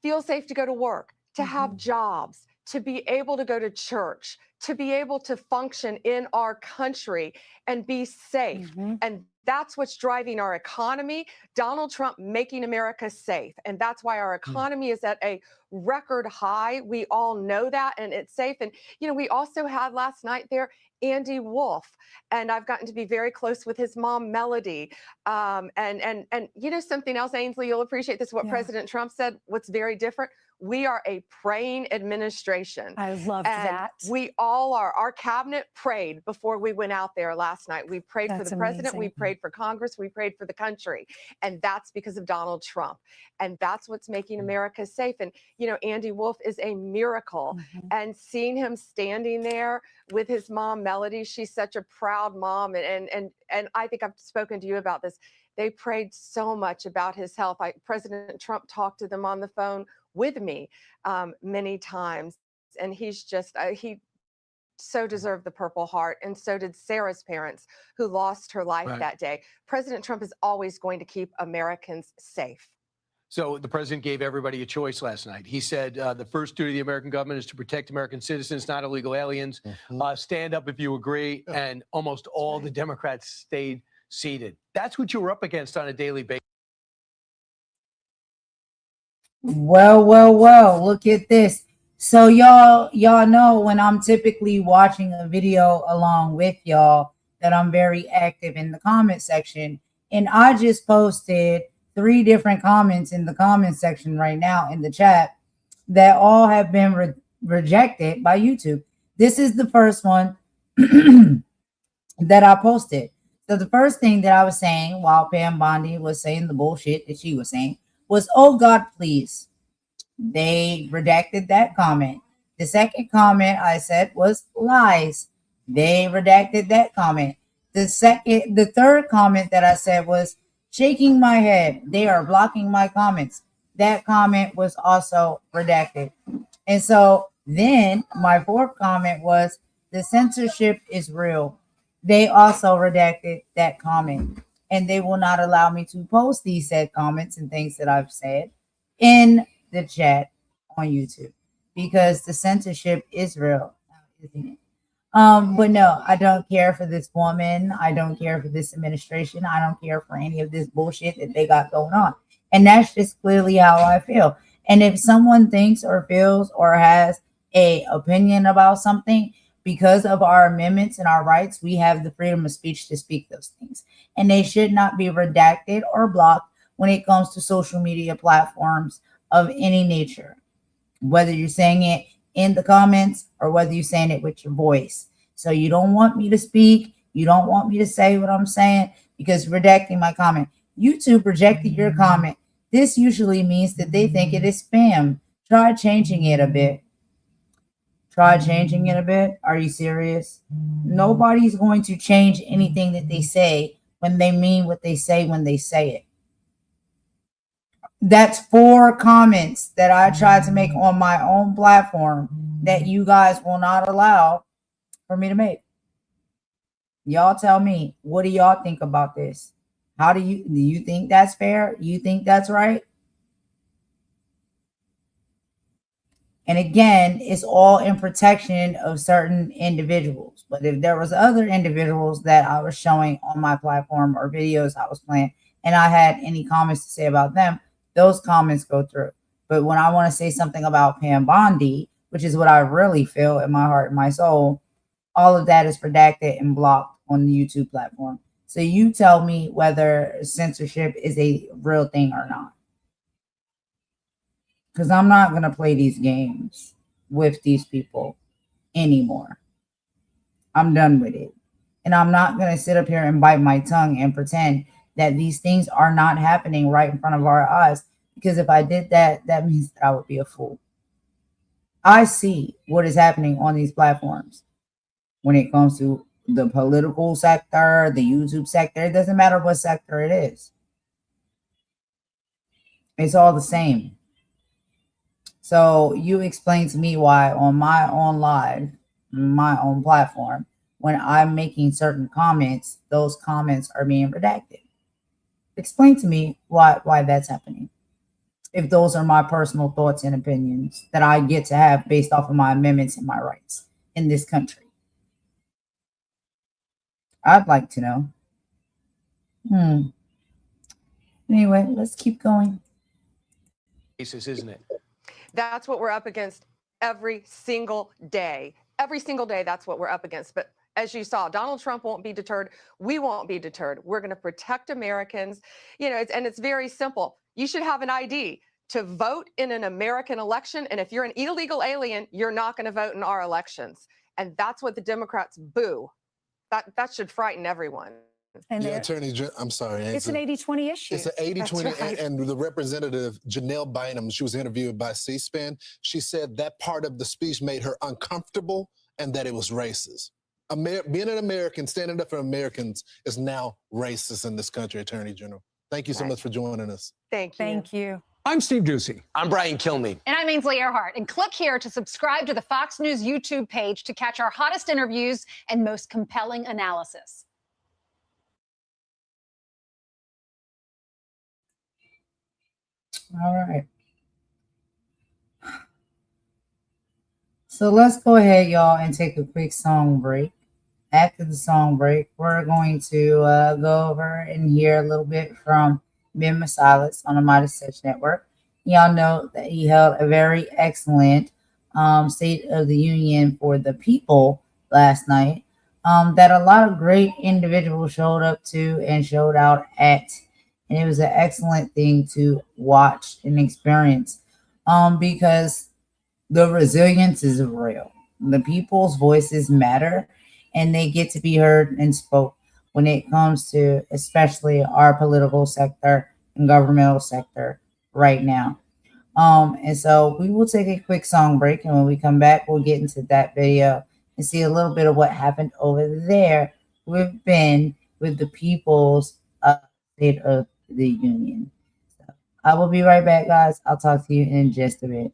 feel safe to go to work, to have jobs, to be able to go to church, to be able to function in our country and be safe. And that's what's driving our economy. Donald Trump making America safe. And that's why our economy is at a record high. We all know that, and it's safe. And, you know, we also had last night there Andy Wolf, and I've gotten to be very close with his mom, Melody. And you know, something else, Ainsley, you'll appreciate this, what President Trump said, what's very different. We are a praying administration. I loved that. We all are. Our cabinet prayed before we went out there last night. We prayed for the president. We prayed for Congress. We prayed for the country. And that's because of Donald Trump. And that's what's making America safe. And, you know, Andy Wolf is a miracle. And seeing him standing there with his mom, Melody, she's such a proud mom. And I think I've spoken to you about this. They prayed so much about his health. President Trump talked to them on the phone with me many times. And he's just, he so deserved the Purple Heart. And so did Sarah's parents, who lost her life that day. President Trump is always going to keep Americans safe. So the president gave everybody a choice last night. He said the first duty of the American government is to protect American citizens, not illegal aliens. Stand up if you agree. And almost all the Democrats stayed seated. That's what you were up against on a daily basis. Well, look at this. So y'all know when I'm typically watching a video along with y'all that I'm very active in the comment section. And I just posted 3 different comments in the comment section right now in the chat that all have been rejected by YouTube. This is the first one that I posted. So the first thing that I was saying while Pam Bondi was saying the bullshit that she was saying was, "Oh God, please." They redacted that comment. The second comment I said was lies. They redacted that comment. The third comment that I said was shaking my head. They are blocking my comments. That comment was also redacted. And so then my fourth comment was the censorship is real. They also redacted that comment. And they will not allow me to post these said comments and things that I've said in the chat on YouTube because the censorship is real, isn't it? But no, I don't care for this woman. I don't care for this administration. I don't care for any of this bullshit that they got going on. And that's just clearly how I feel. And if someone thinks or feels or has a opinion about something, because of our amendments and our rights, we have the freedom of speech to speak those things. And they should not be redacted or blocked when it comes to social media platforms of any nature, whether you're saying it in the comments or whether you're saying it with your voice. So you don't want me to speak. You don't want me to say what I'm saying because you're redacting my comment. YouTube rejected your comment. This usually means that they think it is spam. Try changing it a bit. Try changing it a bit. Are you serious? Nobody's going to change anything that they say when they mean what they say when they say it. That's 4 comments that I tried to make on my own platform that you guys will not allow for me to make. Y'all tell me, what do y'all think about this? Do you think that's fair? You think that's right? And again, it's all in protection of certain individuals. But if there was other individuals that I was showing on my platform or videos I was playing, and I had any comments to say about them, those comments go through. But when I want to say something about Pam Bondi, which is what I really feel in my heart and my soul, all of that is redacted and blocked on the YouTube platform. So you tell me whether censorship is a real thing or not. Because I'm not going to play these games with these people anymore. I'm done with it. And I'm not going to sit up here and bite my tongue and pretend that these things are not happening right in front of our eyes. Because if I did that, that means that I would be a fool. I see what is happening on these platforms when it comes to the political sector, the YouTube sector. It doesn't matter what sector it is. It's all the same. So you explain to me why on my own live, my own platform, when I'm making certain comments, those comments are being redacted. Explain to me why that's happening. If those are my personal thoughts and opinions that I get to have based off of my amendments and my rights. in this country? I'd like to know. Anyway, let's keep going. Isn't it? That's what we're up against every single day. Every single day, that's what we're up against. But as you saw, Donald Trump won't be deterred. We won't be deterred. We're going to protect Americans. You know, it's very simple. You should have an ID to vote in an American election. And if you're an illegal alien, you're not going to vote in our elections. And that's what the Democrats boo. That should frighten everyone. And Attorney, I'm sorry. It's an 80-20 issue. It's an 80-20, right. and the representative, Janelle Bynum, she was interviewed by C-SPAN. She said that part of the speech made her uncomfortable and that it was racist. Being an American, standing up for Americans is now racist in this country, Attorney General. Thank you so much for joining us. Thank you. Thank you. I'm Steve Ducey. I'm Brian Kilmeade. And I'm Ainsley Earhart. And click here to subscribe to the Fox News YouTube page to catch our hottest interviews and most compelling analysis. All right. So let's go ahead, y'all, and take a quick song break. After the song break, we're going to go over and hear a little bit from Ben Masalis on the Midas Touch Network. Y'all know that he held a very excellent State of the Union for the people last night that a lot of great individuals showed up to and showed out at. And it was an excellent thing to watch and experience because the resilience is real. The people's voices matter and they get to be heard and spoke when it comes to especially our political sector and governmental sector right now. And so we will take a quick song break, and when we come back, we'll get into that video and see a little bit of what happened over there with Ben with the people's State of the Union. So I will be right back, guys. I'll talk to you in just a bit.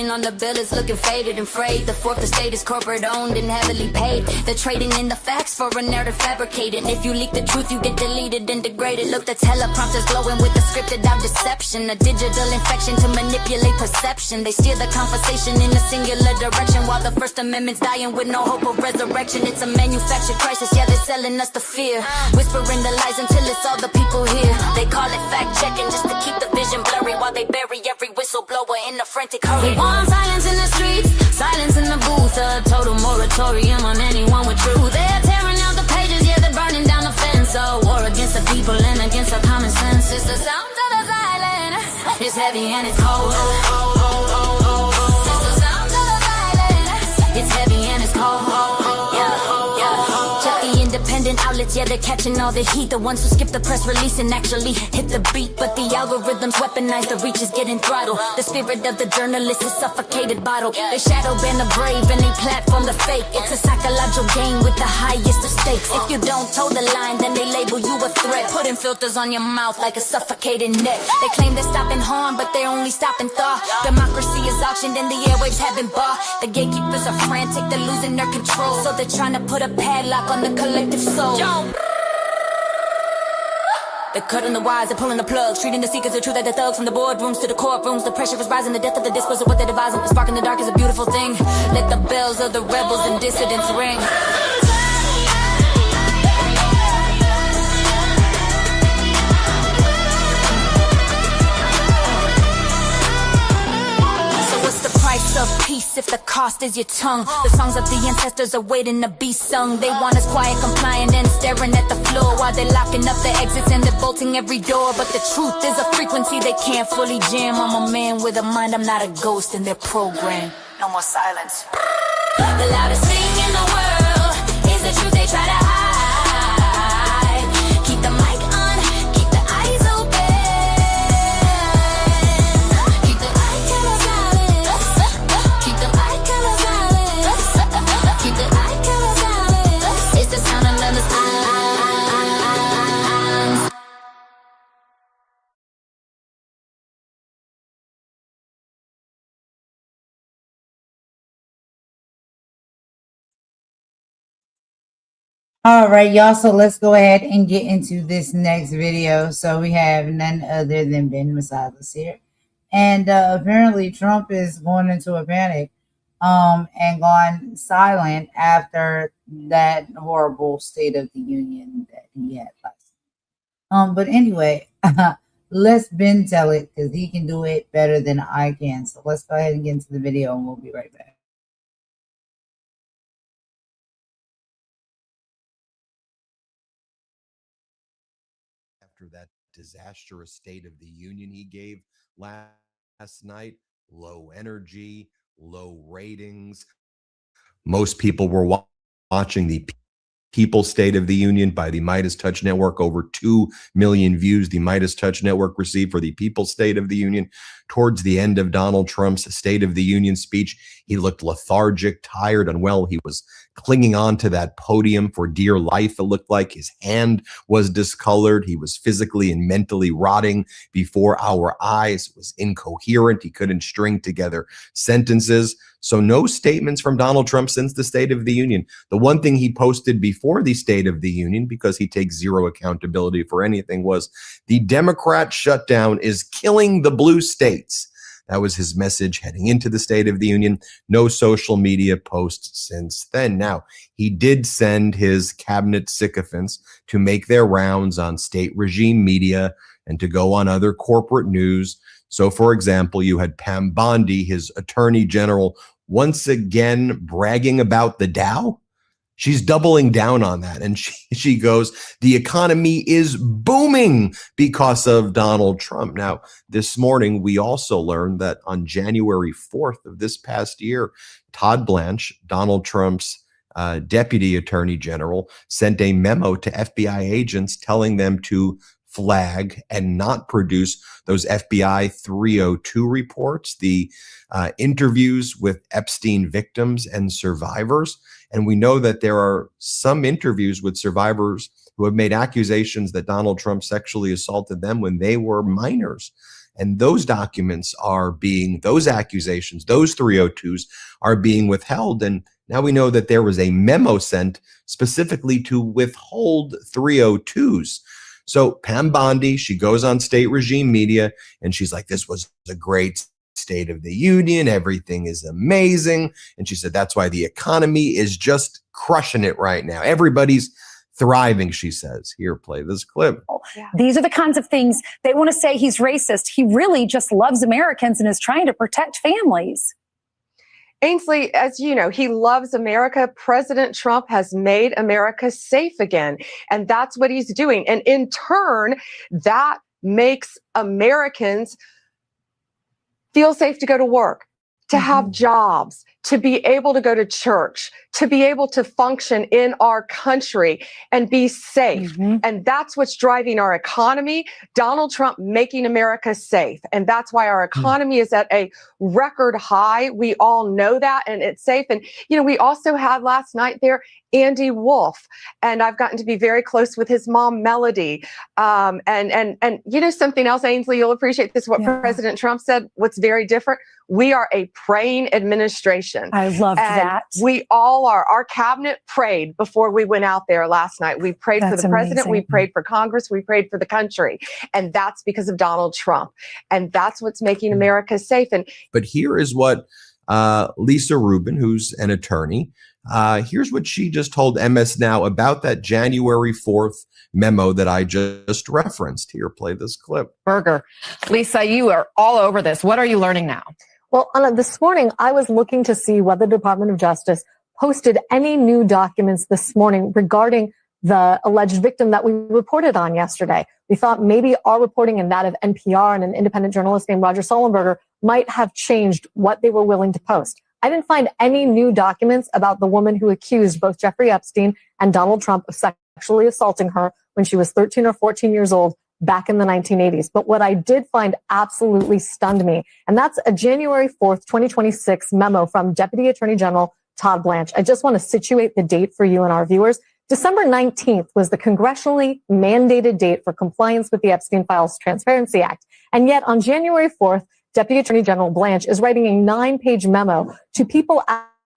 On the bill is looking faded and frayed. The fourth estate is corporate owned and heavily paid. They're trading in the facts for a narrative fabricated. If you leak the truth, you get deleted and degraded. Look, the teleprompter's glowing with the scripted out deception. A digital infection to manipulate perception. They steer the conversation in a singular direction while the First Amendment's dying with no hope of resurrection. It's a manufactured crisis, yeah, they're selling us the fear. Whispering the lies until it's all the people here. They call it fact-checking just to keep the vision blurry while they bury every whistleblower in a frantic hurry. Silence in the streets, silence in the booth, a total moratorium on anyone with truth. They're tearing out the pages, yeah, they're burning down the fence. A war against the people and against our common sense. It's the sound of the silence, it's heavy and it's cold. It's the sound of the silence, it's heavy and it's cold. Check the independent outlets, yeah, they're catching all the heat. The ones who skip the press release and actually hit the beat. But the algorithms weaponize, the reach is getting throttled. The spirit of the journalist is suffocated bottle. They shadow ban the brave and they platform the fake. It's a psychological game with the highest of stakes. If you don't toe the line, then they label you a threat. Putting filters on your mouth like a suffocating net. They claim they're stopping harm, but they're only stopping thought. Democracy is auctioned and the airwaves have been bought. The gatekeepers are frantic, they're losing their control. So they're trying to put a padlock on the collective soul. They're cutting the wires, they're pulling the plugs, treating the seekers of truth like the thugs. From the boardrooms to the courtrooms, the pressure is rising. The death of the discourse of what they're devising. The spark in the dark is a beautiful thing. Let the bells of the rebels and dissidents ring. Of peace if the cost is your tongue. The songs of the ancestors are waiting to be sung. They want us quiet, compliant, and staring at the floor while they're locking up the exits and they're bolting every door. But the truth is a frequency they can't fully jam. I'm a man with a mind, I'm not a ghost in their program. No more silence. The loudest thing in the world is the truth they try to hide. Keep the mic on, keep the eyes open. Keep the eye to the silence. All right, y'all. So let's go ahead and get into this next video. So we have none other than Ben Masadas here. And apparently Trump is going into a panic and gone silent after that horrible State of the Union that he had last. But anyway, let's Ben tell it because he can do it better than I can. So let's go ahead and get into the video and we'll be right back. After that disastrous State of the Union he gave last night, low energy, low ratings. Most people were watching the People's State of the Union by the Midas Touch Network. Over 2 million views the Midas Touch Network received for the People's State of the Union. Towards the end of Donald Trump's State of the Union speech, he looked lethargic, tired, unwell. He was clinging on to that podium for dear life. It looked like his hand was discolored. He was physically and mentally rotting before our eyes. It was incoherent. He couldn't string together sentences. So no statements from Donald Trump since the State of the Union. The one thing he posted before the State of the Union, because he takes zero accountability for anything, was the Democrat shutdown is killing the blue states. That was his message heading into the State of the Union. No social media posts since then. Now, he did send his cabinet sycophants to make their rounds on state regime media and to go on other corporate news. So, for example, you had Pam Bondi, his attorney general, once again bragging about the Dow. She's doubling down on that. And she goes, the economy is booming because of Donald Trump. Now, this morning, we also learned that on January 4th of this past year, Todd Blanche, Donald Trump's deputy attorney general, sent a memo to FBI agents telling them to flag and not produce those FBI 302 reports, the interviews with Epstein victims and survivors. And we know that there are some interviews with survivors who have made accusations that Donald Trump sexually assaulted them when they were minors. And those documents are being, those accusations, those 302s are being withheld. And now we know that there was a memo sent specifically to withhold 302s. So Pam Bondi, she goes on state regime media and she's like, this was a great State of the Union. Everything is amazing. And she said, that's why the economy is just crushing it right now. Everybody's thriving, she says. Here, play this clip. These are the kinds of things they want to say he's racist. He really just loves Americans and is trying to protect families. Ainsley, as you know, he loves America. President Trump has made America safe again. And that's what he's doing. And in turn, that makes Americans feel safe to go to work, to have jobs, to be able to go to church, to be able to function in our country and be safe. And that's what's driving our economy. Donald Trump making America safe. And that's why our economy is at a record high. We all know that, and it's safe. And, you know, we also had last night there Andy Wolf, and I've gotten to be very close with his mom, Melody. And you know, something else, Ainsley, you'll appreciate this, what President Trump said, what's very different. We are a praying administration. I love that. We all are. Our cabinet prayed before we went out there last night. We prayed for the president. amazing. We prayed for Congress. We prayed for the country. And that's because of Donald Trump. And that's what's making America safe. And But here is what Lisa Rubin, who's an attorney, here's what she just told MS Now about that January 4th memo that I just referenced. Here, play this clip. Berger. Lisa, you are all over this. What are you learning now? Well, Anna, this morning, I was looking to see whether the Department of Justice posted any new documents this morning regarding the alleged victim that we reported on yesterday. We thought maybe our reporting and that of NPR and an independent journalist named Roger Sullenberger might have changed what they were willing to post. I didn't find any new documents about the woman who accused both Jeffrey Epstein and Donald Trump of sexually assaulting her when she was 13 or 14 years old back in the 1980s. But what I did find absolutely stunned me, and that's a January 4th, 2026 memo from Deputy Attorney General Todd Blanche. I just want to situate the date for you and our viewers. December 19th was the congressionally mandated date for compliance with the Epstein Files Transparency Act. And yet on January 4th, Deputy Attorney General Blanche is writing a 9-page memo to people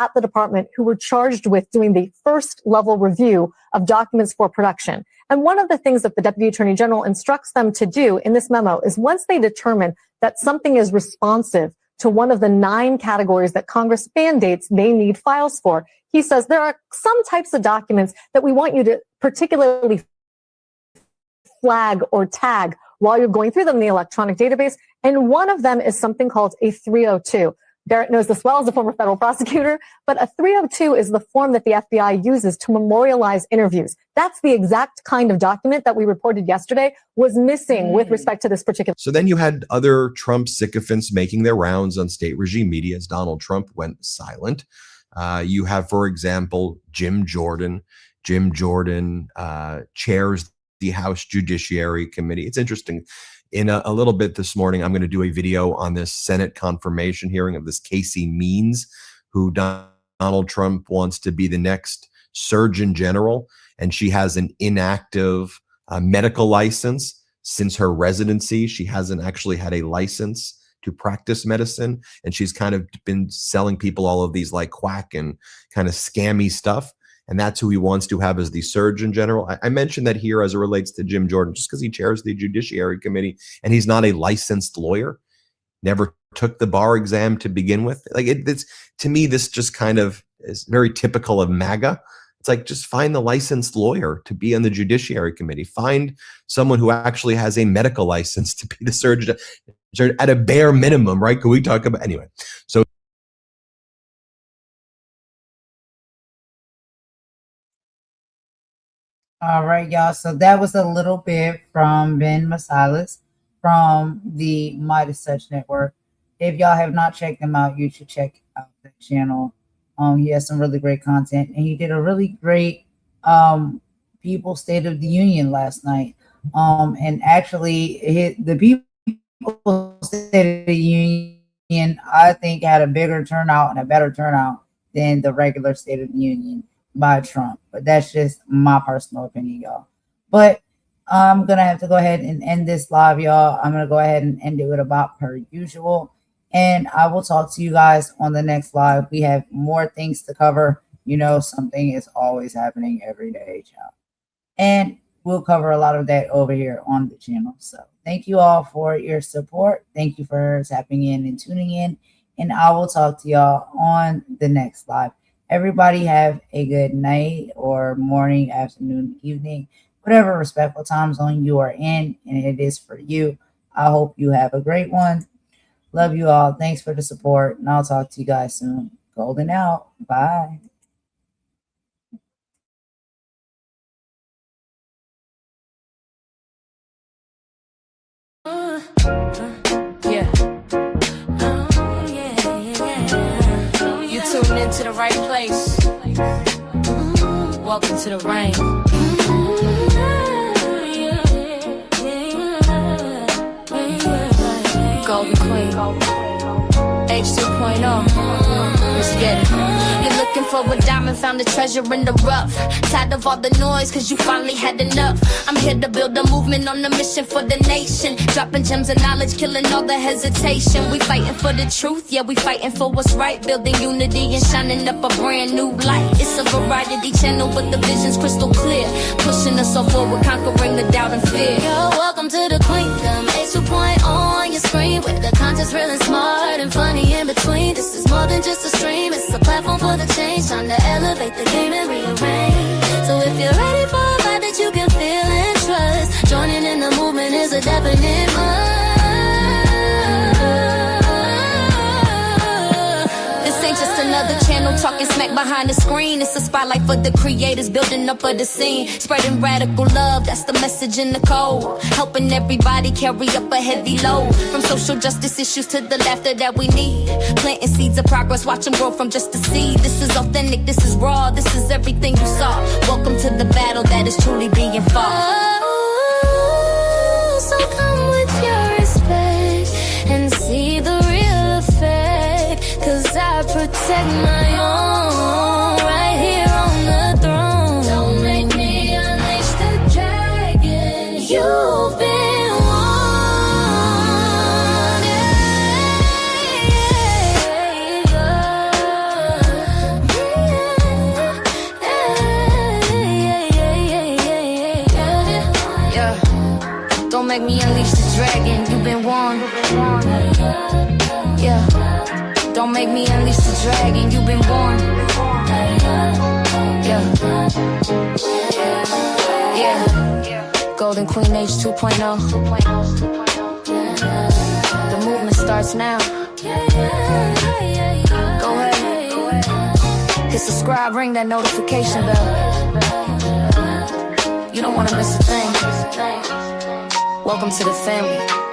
at the department who were charged with doing the first level review of documents for production. And one of the things that the Deputy Attorney General instructs them to do in this memo is once they determine that something is responsive to one of the 9 categories that Congress mandates they need files for, he says there are some types of documents that we want you to particularly flag or tag while you're going through them in the electronic database. And one of them is something called a 302. Barrett knows this well as a former federal prosecutor, but a 302 is the form that the FBI uses to memorialize interviews. That's the exact kind of document that we reported yesterday was missing with respect to this particular. So then you had other Trump sycophants making their rounds on state regime media as Donald Trump went silent. You have, for example, Jim Jordan. Jim Jordan chairs the House Judiciary Committee. It's interesting. In a little bit this morning, I'm going to do a video on this Senate confirmation hearing of this Casey Means, who Donald Trump wants to be the next Surgeon General. And she has an inactive medical license since her residency. She hasn't actually had a license to practice medicine. And she's kind of been selling people all of these like quack and kind of scammy stuff. And that's who he wants to have as the Surgeon General. I mentioned that here as it relates to Jim Jordan, just because he chairs the Judiciary Committee and he's not a licensed lawyer, never took the bar exam to begin with. Like it's to me, this just kind of is very typical of MAGA. It's like, just find the licensed lawyer to be on the Judiciary Committee. Find someone who actually has a medical license to be the surgeon at a bare minimum, right? Can we talk about anyway? So. All right, y'all. So that was a little bit from Ben Masilas from the Midas Touch Network. If y'all have not checked him out, you should check out the channel. He has some really great content, and he did a really great People's State of the Union last night. And actually, the People's State of the Union, I think, had a bigger turnout and a better turnout than the regular State of the Union by Trump. But that's just my personal opinion, y'all. But I'm gonna have to go ahead and end this live, y'all. I'm gonna go ahead and end it with about per usual, and I will talk to you guys on the next live. We have more things to cover. You know, something is always happening every day, y'all, and we'll cover a lot of that over here on the channel. So thank you all for your support. Thank you for tapping in and tuning in, and I will talk to y'all on the next live. Everybody have a good night or morning, afternoon, evening, whatever respectful time zone you are in, and it is for you. I hope you have a great one. Love you all. Thanks for the support, and I'll talk to you guys soon. Golden out. Bye. Tuned into the right place. Welcome to the rain. Golden Queen. H2.0. Let's get it. You're looking for a diamond, found a treasure in the rough. Tired of all the noise, cause you finally had enough. I'm here to build a movement on a mission for the nation. Dropping gems of knowledge, killing all the hesitation. We fighting for the truth, yeah, we fighting for what's right. Building unity and shining up a brand new light. It's a variety channel, but the vision's crystal clear. Pushing us all forward, conquering the doubt and fear. Yo, welcome to the Queendom. H2.0 on your screen, where the content's real and smart and funny in between. This is more than just a stream, it's a platform for the change. Time to elevate the game and rearrange. So if you're ready for a vibe that you can feel and trust, joining in the movement is a definite must. This ain't just another channel talking smack behind the screen. It's a spotlight for the creators, building up of the scene. Spreading radical love, that's the message in the code. Helping everybody carry up a heavy load. From social justice issues to the laughter that we need. Planting seeds of progress, watch them grow from just a seed. This is authentic, this is raw, this is everything you saw. Welcome to the battle that is truly being fought. Oh, so come with your respect and see the real effect. Cause I protect my own right here on the throne. Don't make me unleash the dragon. You've been warned. make me unleash the dragon. You've been warned. Yeah. Don't make me unleash the dragon. You've been warned. Yeah. Yeah. Golden Queen Age 2.0. The movement starts now. Go ahead. Hit subscribe, ring that notification bell. You don't want to miss a thing. Welcome to the family.